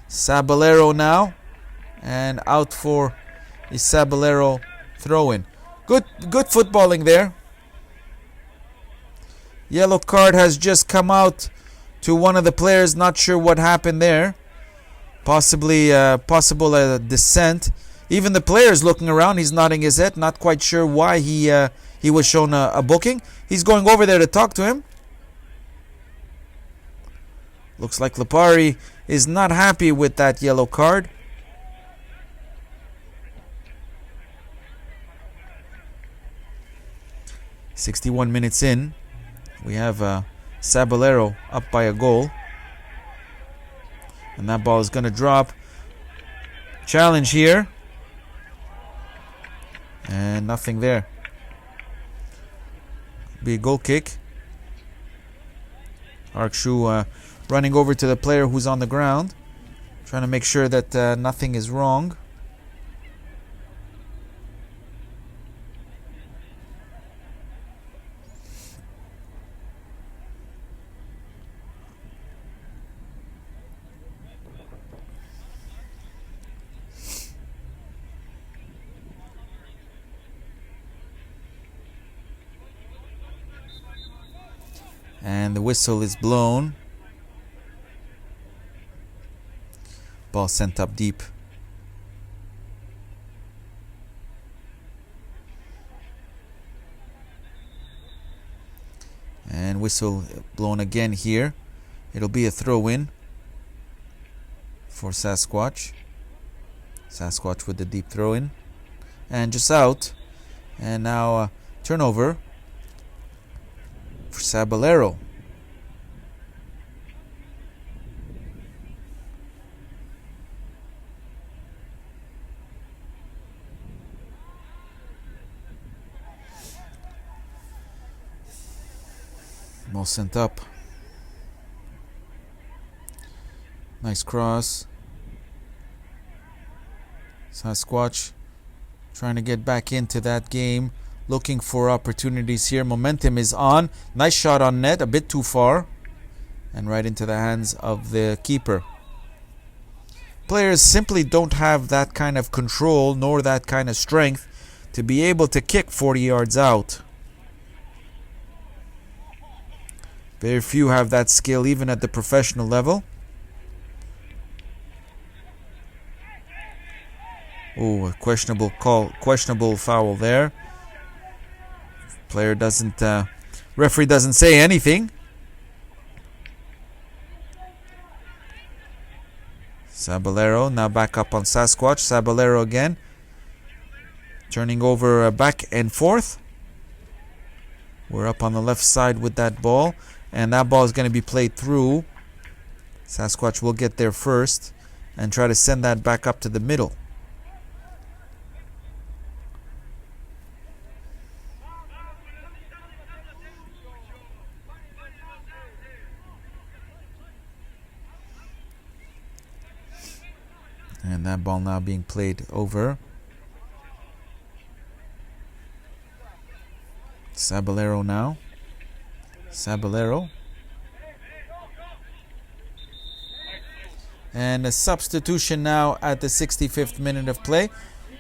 Sabalero now. And out for a Sabalero throw-in. Good footballing there. Yellow card has just come out to one of the players. Not sure what happened there. Possibly possible dissent. Even the player's looking around. He's nodding his head. Not quite sure why he was shown a booking. He's going over there to talk to him. Looks like Lipari is not happy with that yellow card. "61 minutes in. We have Sabalero up by a goal. And that ball is going to drop. Challenge here. And nothing there. Be a goal kick. Arkshu running over to the player who's on the ground. Trying to make sure that nothing is wrong. And the whistle is blown. Ball sent up deep. And whistle blown again here. It'll be a throw-in for Sasquatch. Sasquatch with the deep throw-in. And just out. And now turnover for Sabalero. Ball sent up. Nice cross. Sasquatch trying to get back into that game. Looking for opportunities here. Momentum is on. Nice shot on net. A bit too far. And right into the hands of the keeper. Players simply don't have that kind of control nor that kind of strength to be able to kick 40 yards out. Very few have that skill even at the professional level. Oh, a questionable call, questionable foul there. Player doesn't, referee doesn't say anything. Sabalero now back up on Sasquatch. Sabalero again. Turning over back and forth. We're up on the left side with that ball. And that ball is going to be played through. Sasquatch will get there first and try to send that back up to the middle. And that ball now being played over. Sabalero now. Sabalero. And a substitution now at the 65th minute of play.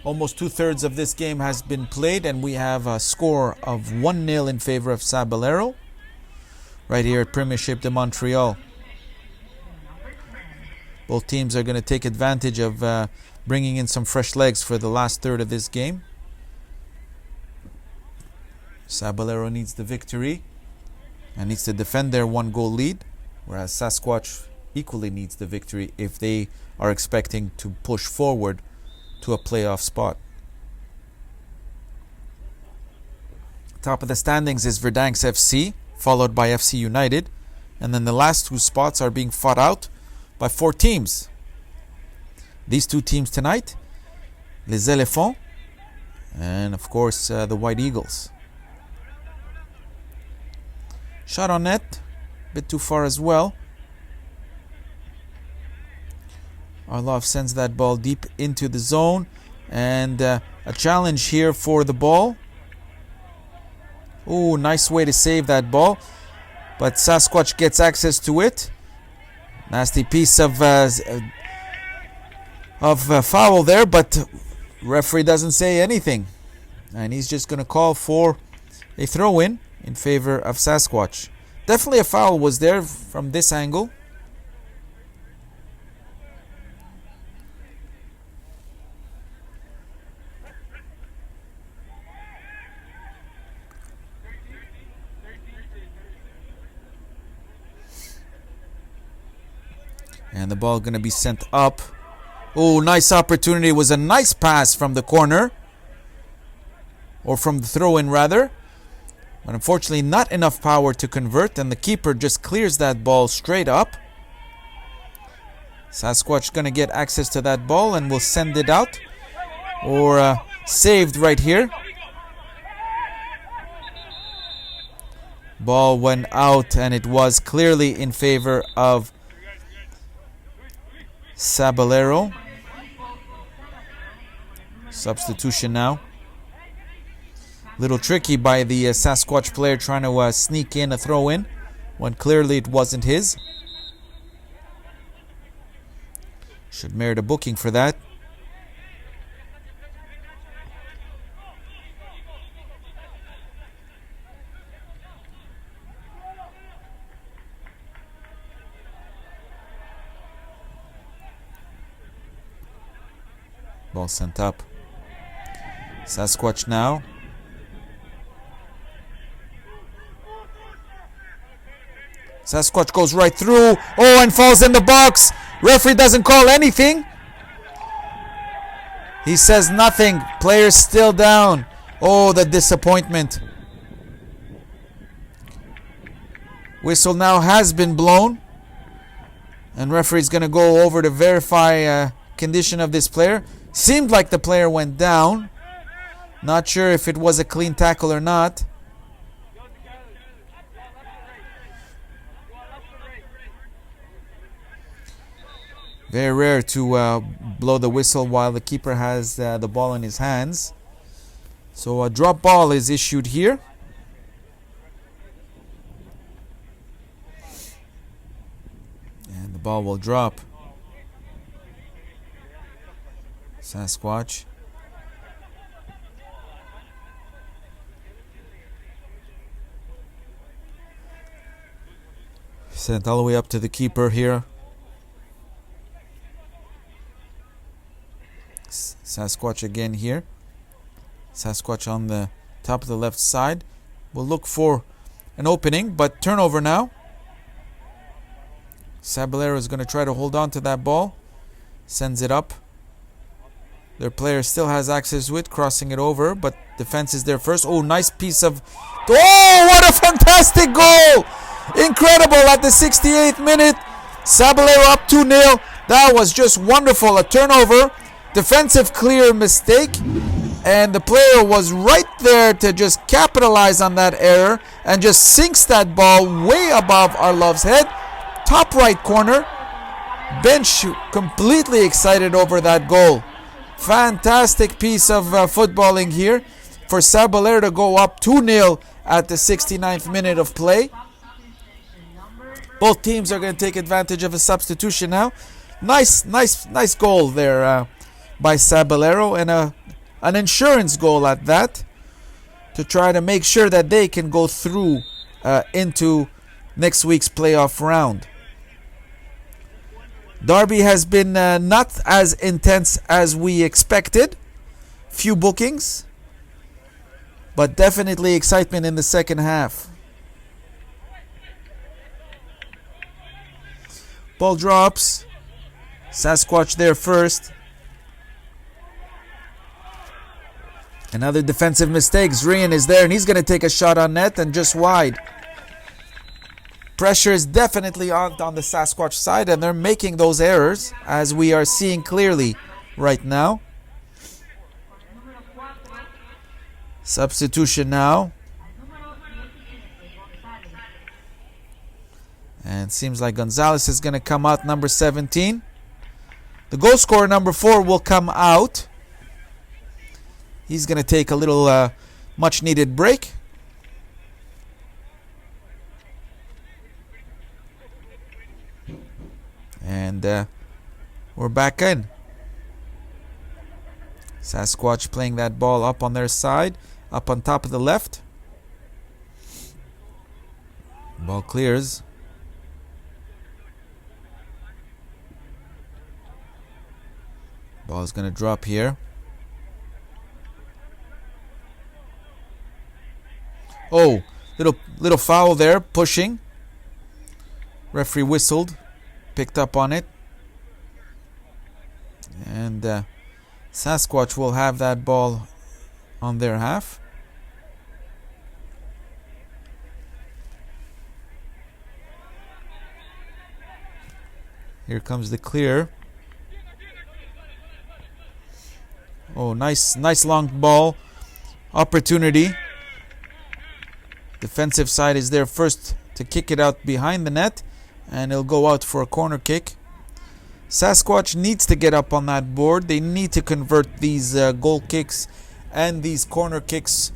Almost 2/3 of this game has been played, and we have a score of 1-0 in favor of Sabalero. right here at Premiership de Montreal. Both teams are going to take advantage of bringing in some fresh legs for the last third of this game. Sabalero needs the victory and needs to defend their 1-goal lead, whereas Sasquatch equally needs the victory if they are expecting to push forward to a playoff spot. Top of the standings is Verdansk FC, followed by FC United, and then the last two spots are being fought out by 4 teams. These 2 teams tonight, Les Éléphants, and of course the White Eagles. Shot on net, a bit too far as well. Arlov sends that ball deep into the zone, and a challenge here for the ball. Oh, nice way to save that ball, but Sasquatch gets access to it. Nasty piece of foul there, but referee doesn't say anything, and he's just going to call for a throw-in in favor of Sasquatch. Definitely a foul was there from this angle. And the ball going to be sent up. Oh, nice opportunity. It was a nice pass from the corner. Or from the throw-in, rather. But unfortunately, not enough power to convert. And the keeper just clears that ball straight up. Sasquatch going to get access to that ball and will send it out. Or saved right here. Ball went out and it was clearly in favor of Sabalero. Substitution now. Little tricky by the Sasquatch player trying to sneak in a throw-in when clearly it wasn't his. Should merit a booking for that. Ball sent up. Sasquatch now. Sasquatch goes right through. Oh, and falls in the box. Referee doesn't call anything. He says nothing. Player's still down. Oh, the disappointment. Whistle now has been blown. And referee's going to go over to verify condition of this player. Seemed like the player went down. Not sure if it was a clean tackle or not. Very rare to blow the whistle while the keeper has the ball in his hands. So a drop ball is issued here. And the ball will drop. Sasquatch. Sent all the way up to the keeper here. Sasquatch again here. Sasquatch on the top of the left side. Will look for an opening, but turnover now. Sabalero is going to try to hold on to that ball. Sends it up. Their player still has access to it, crossing it over, but defense is there first. Oh, nice piece of... Oh, what a fantastic goal! Incredible at the 68th minute. Sabalero up 2-0. That was just wonderful. A turnover. Defensive clear mistake. And the player was right there to just capitalize on that error and just sinks that ball way above Arlov's head. Top right corner. Bench completely excited over that goal. Fantastic piece of footballing here for Sabalero to go up 2-0 at the 69th minute of play. Both teams are going to take advantage of a substitution now. Nice goal there by Sabalero, and an insurance goal at that, to try to make sure that they can go through into next week's playoff round. Derby has been not as intense as we expected. Few bookings, but definitely excitement in the second half. Ball drops. Sasquatch there first. Another defensive mistake. Zrian is there and he's going to take a shot on net and just wide. Pressure is definitely on the Sasquatch side, and they're making those errors, as we are seeing clearly right now. Substitution now. And seems like Gonzalez is going to come out, number 17. The goal scorer, number 4, will come out. He's going to take a little much needed break. And we're back in. Sasquatch playing that ball up on their side, up on top of the left. Ball clears. Ball is going to drop here. Oh, little foul there, pushing. Referee whistled. Picked up on it, and Sasquatch will have that ball on their half. Here comes the clear. Oh, nice long ball opportunity. Defensive side is there first to kick it out behind the net, and it'll go out for a corner kick. Sasquatch needs to get up on that board. They need to convert these goal kicks and these corner kicks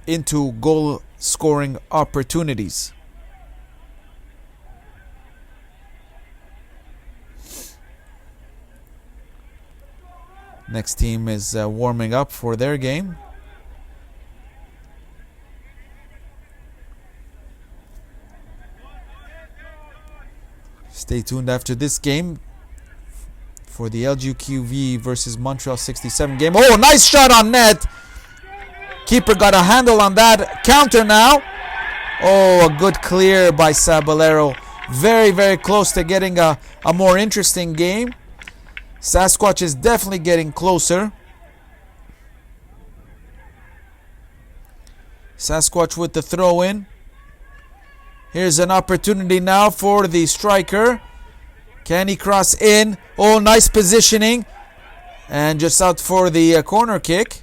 into goal scoring opportunities. Next team is warming up for their game. Stay tuned after this game for the LGQV versus Montreal 67 game. Oh, nice shot on net. Keeper got a handle on that. Counter now. Oh, a good clear by Sabalero. Very, very close to getting a more interesting game. Sasquatch is definitely getting closer. Sasquatch with the throw in. Here's an opportunity now for the striker. Can he cross in? Oh, nice positioning. And just out for the corner kick.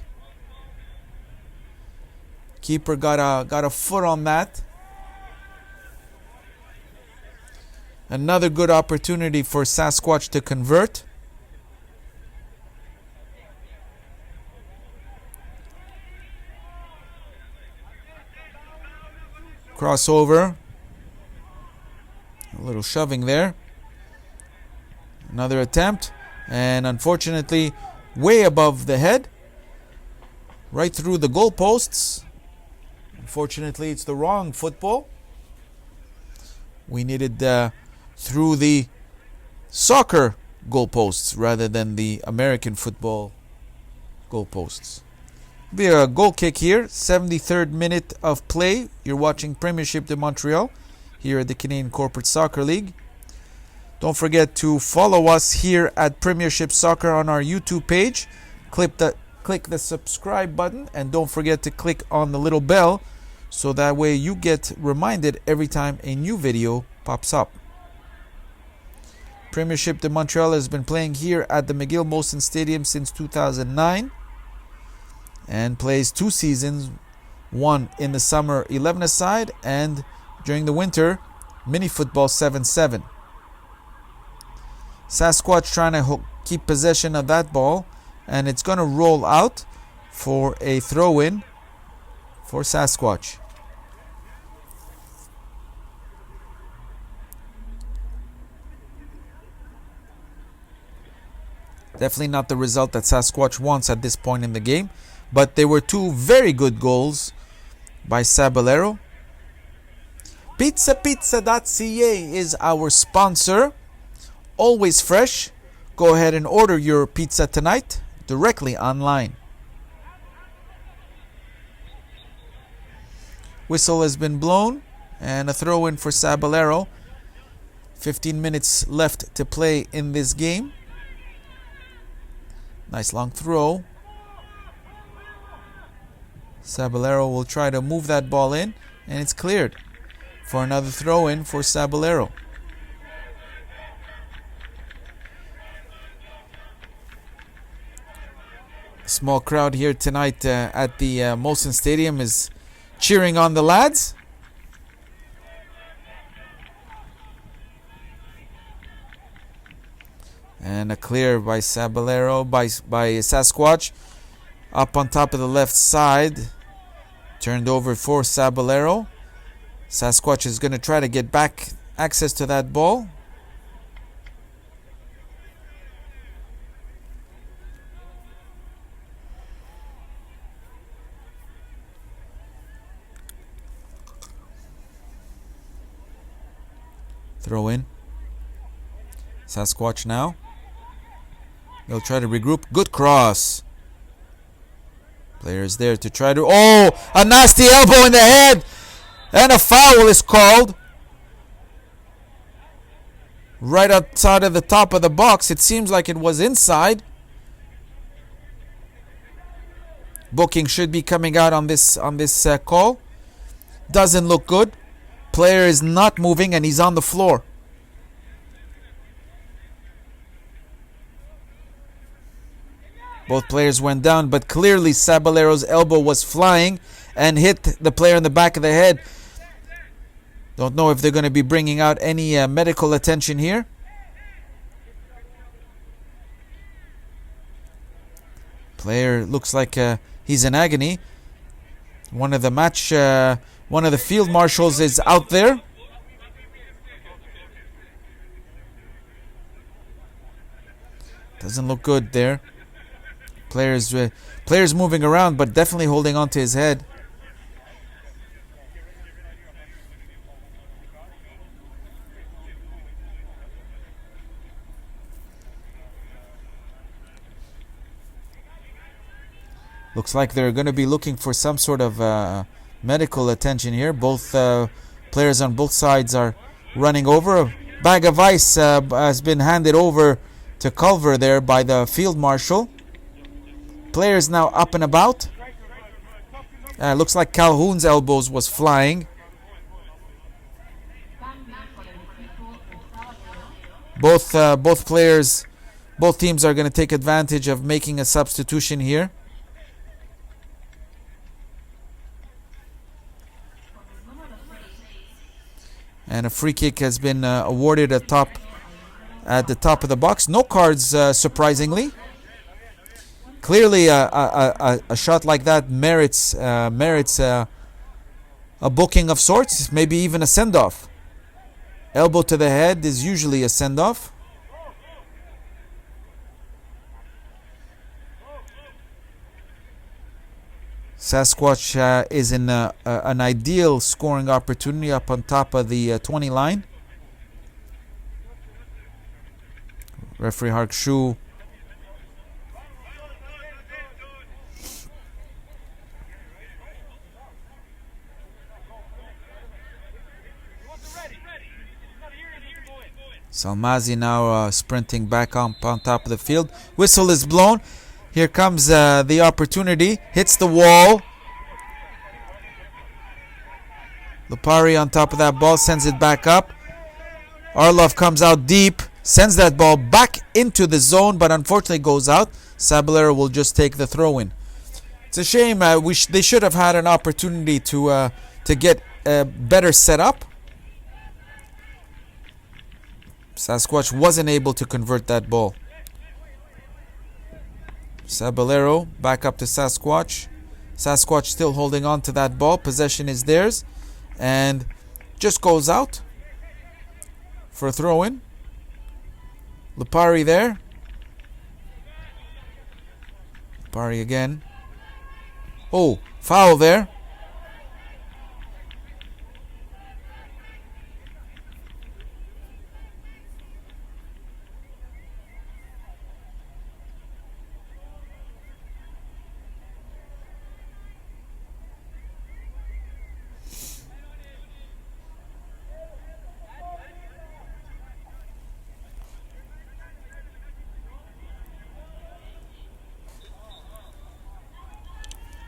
Keeper got a foot on that. Another good opportunity for Sasquatch to convert. Crossover. A little shoving there. Another attempt. And unfortunately, way above the head. Right through the goalposts. Unfortunately, it's the wrong football. We needed through the soccer goalposts rather than the American football goalposts. Be a goal kick here. 73rd minute of play. You're watching Premiership de Montreal here at the Canadian Corporate Soccer League. Don't forget to follow us here at Premiership Soccer on our YouTube page. Click the subscribe button, and don't forget to click on the little bell so that way you get reminded every time a new video pops up. Premiership de Montreal has been playing here at the McGill Molson Stadium since 2009 and plays 2 seasons, one in the summer 11-a-side and during the winter mini football 7-7. Sasquatch trying to keep possession of that ball, and it's going to roll out for a throw-in for Sasquatch. Definitely not the result that Sasquatch wants at this point in the game, but they were 2 very good goals by Sabalero. PizzaPizza.ca is our sponsor. Always fresh. Go ahead and order your pizza tonight directly online. Whistle has been blown and a throw in for Sabalero. 15 minutes left to play in this game. Nice long throw. Sabalero will try to move that ball in, and it's cleared for another throw in for Sabalero. Small crowd here tonight at the Molson Stadium is cheering on the lads. And a clear by Sabalero, by Sasquatch. Up on top of the left side. Turned over for Sabalero. Sasquatch is going to try to get back access to that ball. Throw in. Sasquatch now. They'll try to regroup. Good cross. Players there to try to... Oh! A nasty elbow in the head! And a foul is called. Right outside of the top of the box. It seems like it was inside. Booking should be coming out on this call. Doesn't look good. Player is not moving and he's on the floor. Both players went down, but clearly Sabalero's elbow was flying and hit the player in the back of the head. Don't know if they're going to be bringing out any medical attention here. Player looks like he's in agony. One of the field marshals is out there. Doesn't look good there. Players moving around, but definitely holding on to his head. Looks like they're going to be looking for some sort of medical attention here. Both players on both sides are running over. A bag of ice has been handed over to Culver there by the field marshal. Players now up and about. Looks like Calhoun's elbows was flying. Both teams are going to take advantage of making a substitution here. And a free kick has been awarded at the top of the box. No cards, surprisingly. Clearly, a shot like that merits a booking of sorts, maybe even a send-off. Elbow to the head is usually a send-off. Sasquatch is in an ideal scoring opportunity up on top of the 20 line. Referee Harkshu Salmazi now sprinting back on top of the field. Whistle is blown. Here comes the opportunity. Hits the wall. Lupari on top of that ball. Sends it back up. Arlov comes out deep. Sends that ball back into the zone, but unfortunately goes out. Sabalero will just take the throw in. It's a shame. They should have had an opportunity to get better set up. Sasquatch wasn't able to convert that ball. Sabalero back up to Sasquatch. Sasquatch still holding on to that ball. Possession is theirs. And just goes out for a throw-in. Lupari there. Lupari again. Oh, foul there.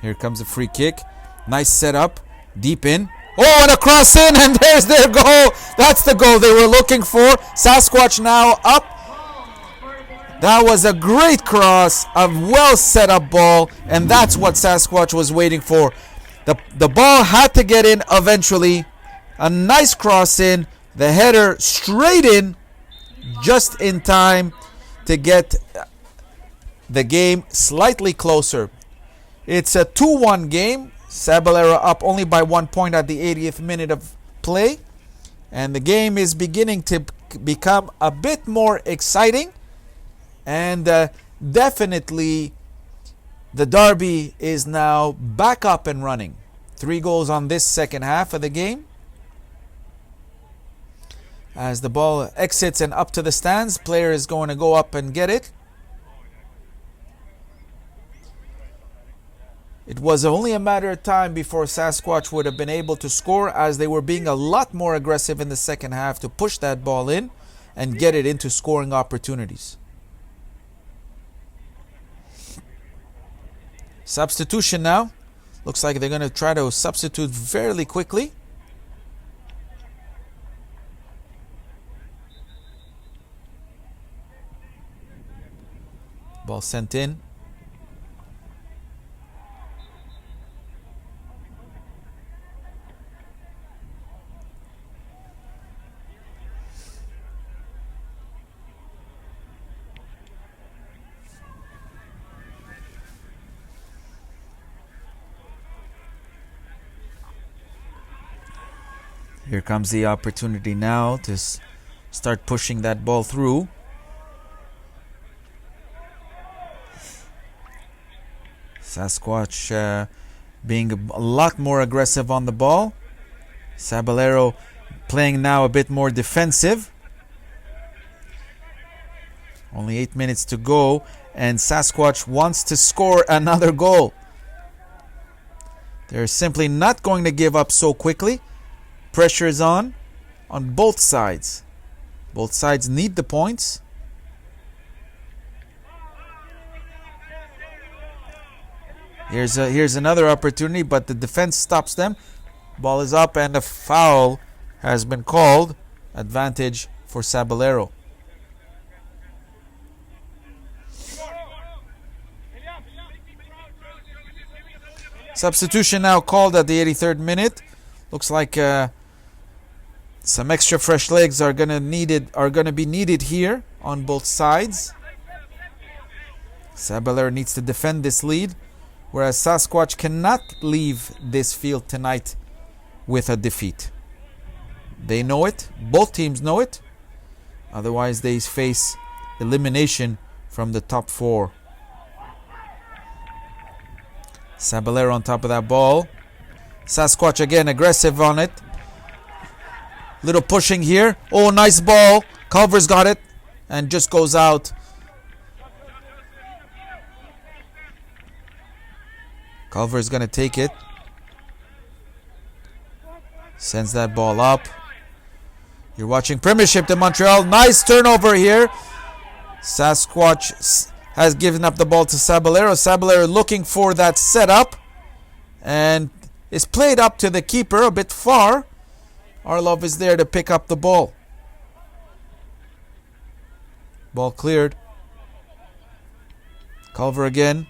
Here comes a free kick. Nice setup. Deep in. Oh, and a cross in, and there's their goal. That's the goal they were looking for. Sasquatch now up. That was a great cross, a well set up ball, and that's what Sasquatch was waiting for. The ball had to get in eventually. A nice cross in. The header straight in, just in time to get the game slightly closer. It's a 2-1 game. Sabalero up only by 1 point at the 80th minute of play. And the game is beginning to become a bit more exciting. And definitely the derby is now back up and running. 3 goals on this second half of the game. As the ball exits and up to the stands, player is going to go up and get it. It was only a matter of time before Sasquatch would have been able to score, as they were being a lot more aggressive in the second half to push that ball in and get it into scoring opportunities. Substitution now. Looks like they're going to try to substitute fairly quickly. Ball sent in. Here comes the opportunity now to start pushing that ball through. Sasquatch being a lot more aggressive on the ball. Sabalero playing now a bit more defensive. Only 8 minutes to go, and Sasquatch wants to score another goal. They're simply not going to give up so quickly. Pressure is on both sides. Both sides need the points. Here's another opportunity, but the defense stops them. Ball is up, and a foul has been called. Advantage for Sabalero. Substitution now called at the 83rd minute. Looks like some extra fresh legs are gonna be needed here on both sides. Sabalero needs to defend this lead, whereas Sasquatch cannot leave this field tonight with a defeat. They know it. Both teams know it. Otherwise, they face elimination from the top 4. Sabalero on top of that ball. Sasquatch again aggressive on it. Little pushing here. Oh, nice ball. Culver's got it and just goes out. Culver's going to take it. Sends that ball up. You're watching Premiership to Montreal. Nice turnover here. Sasquatch has given up the ball to Sabalero. Sabalero looking for that setup. And is played up to the keeper a bit far. Arlov is there to pick up the ball. Ball cleared. Culver again.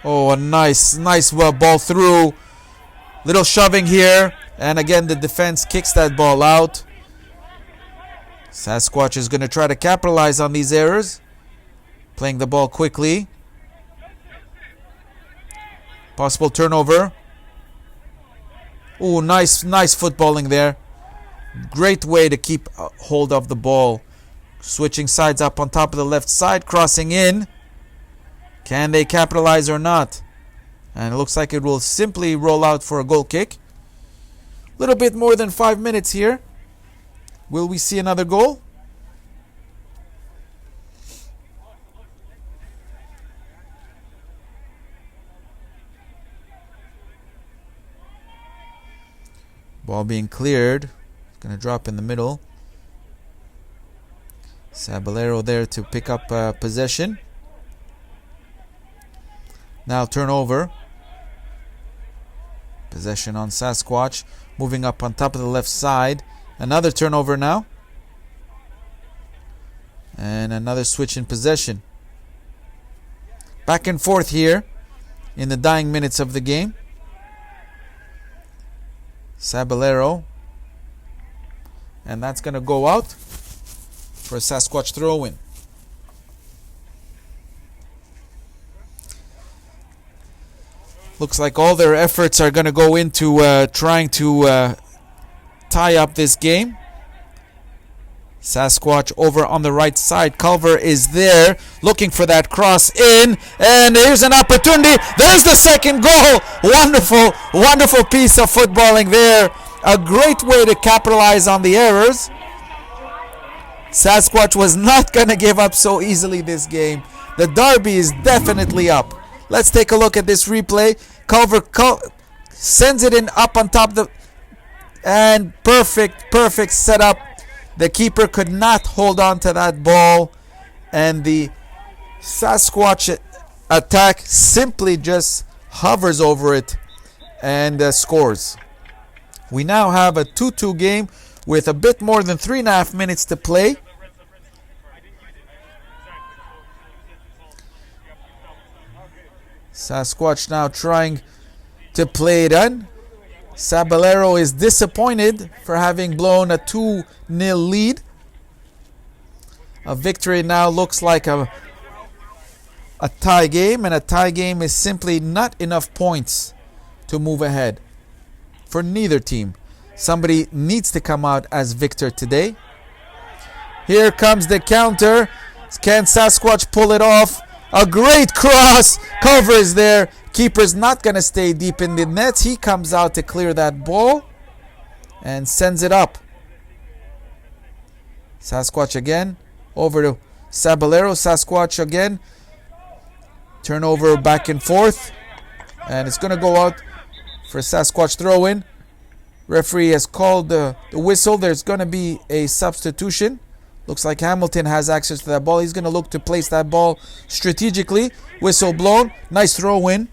Oh, a nice ball through. Little shoving here. And again, the defense kicks that ball out. Sasquatch is going to try to capitalize on these errors. Playing the ball quickly. Possible turnover. Oh, nice footballing there. Great way to keep hold of the ball. Switching sides up on top of the left side. Crossing in. Can they capitalize or not? And it looks like it will simply roll out for a goal kick. Little bit more than 5 minutes here. Will we see another goal? Ball being cleared. It's going to drop in the middle. Sabalero there to pick up possession. Now turnover. Possession on Sasquatch. Moving up on top of the left side. Another turnover now. And another switch in possession. Back and forth here in the dying minutes of the game. Sabalero. And that's going to go out for a Sasquatch throw-in. Looks like all their efforts are going to go into trying to tie up this game. Sasquatch over on the right side. Culver is there looking for that cross in. And here's an opportunity. There's the second goal. Wonderful, wonderful piece of footballing there. A great way to capitalize on the errors. Sasquatch was not going to give up so easily this game. The derby is definitely up. Let's take a look at this replay. Culver sends it in up on top of the... And perfect setup. The keeper could not hold on to that ball. And the Sasquatch attack simply just hovers over it and scores. We now have a 2-2 game with a bit more than 3.5 minutes to play. Sasquatch now trying to play it in. Sabalero is disappointed for having blown a 2-0 lead. A victory now looks like a tie game, and a tie game is simply not enough points to move ahead for neither team. Somebody needs to come out as victor today. Here comes the counter. Can Sasquatch pull it off? A great cross. Cover is there. Keeper's not going to stay deep in the nets. He comes out to clear that ball and sends it up. Sasquatch again. Over to Sabalero. Sasquatch again. Turnover back and forth. And it's going to go out for Sasquatch throw-in. Referee has called the whistle. There's going to be a substitution. Looks like Hamilton has access to that ball. He's going to look to place that ball strategically. Whistle blown. Nice throw-in.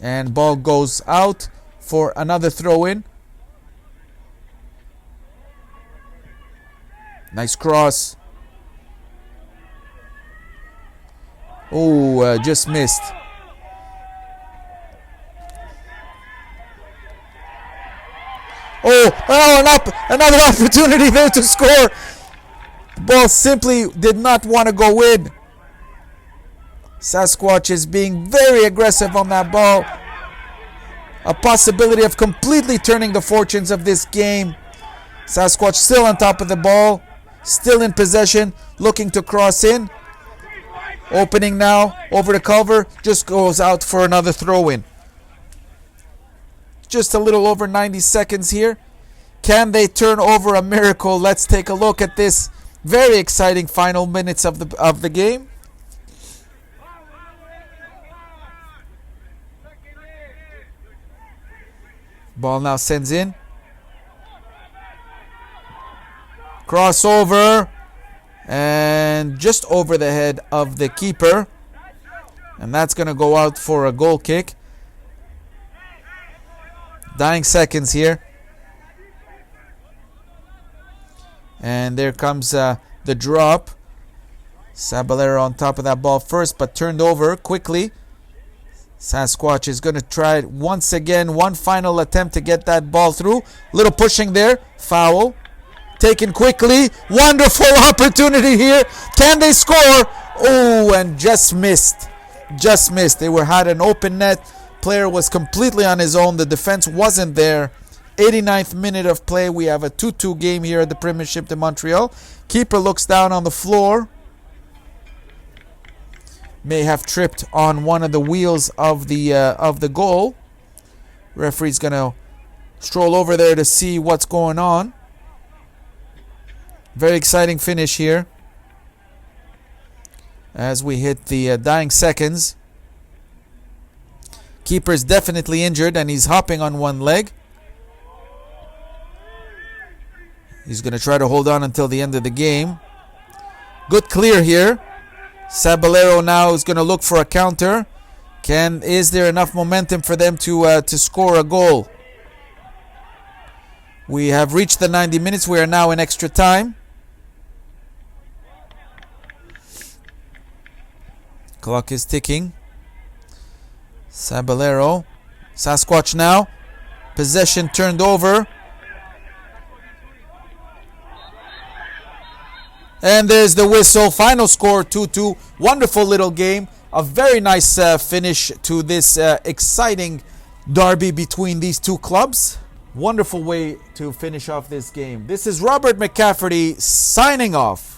And ball goes out for another throw-in. Nice cross. Oh, just missed. Another opportunity there to score. The ball simply did not want to go in. Sasquatch is being very aggressive on that ball. A possibility of completely turning the fortunes of this game. Sasquatch still on top of the ball. Still in possession. Looking to cross in. Opening now. Over to Culver. Just goes out for another throw-in. Just a little over 90 seconds here. Can they turn over a miracle? Let's take a look at this very exciting final minutes of the game. Ball now sends in. Crossover. And just over the head of the keeper. And that's going to go out for a goal kick. Dying seconds here. And there comes the drop. Sabalero on top of that ball first, but turned over quickly. Sasquatch is going to try it once again. One final attempt to get that ball through. Little pushing there. Foul. Taken quickly. Wonderful opportunity here. Can they score? Oh, and just missed. Just missed. They had an open net. Player was completely on his own. The defense wasn't there. 89th minute of play. We have a 2-2 game here at the Premiership de Montreal. Keeper looks down on the floor. May have tripped on one of the wheels of the goal. Referee's gonna stroll over there to see what's going on. Very exciting finish here as we hit the dying seconds. Keeper's definitely injured and he's hopping on one leg. He's going to try to hold on until the end of the game. Good clear here. Sabalero now is going to look for a counter. Is there enough momentum for them to score a goal? We have reached the 90 minutes. We are now in extra time. Clock is ticking. Sabalero. Sasquatch now. Possession turned over. And there's the whistle. Final score 2-2. Wonderful little game. A very nice finish to this exciting derby between these two clubs. Wonderful way to finish off this game. This is Robert McCafferty signing off.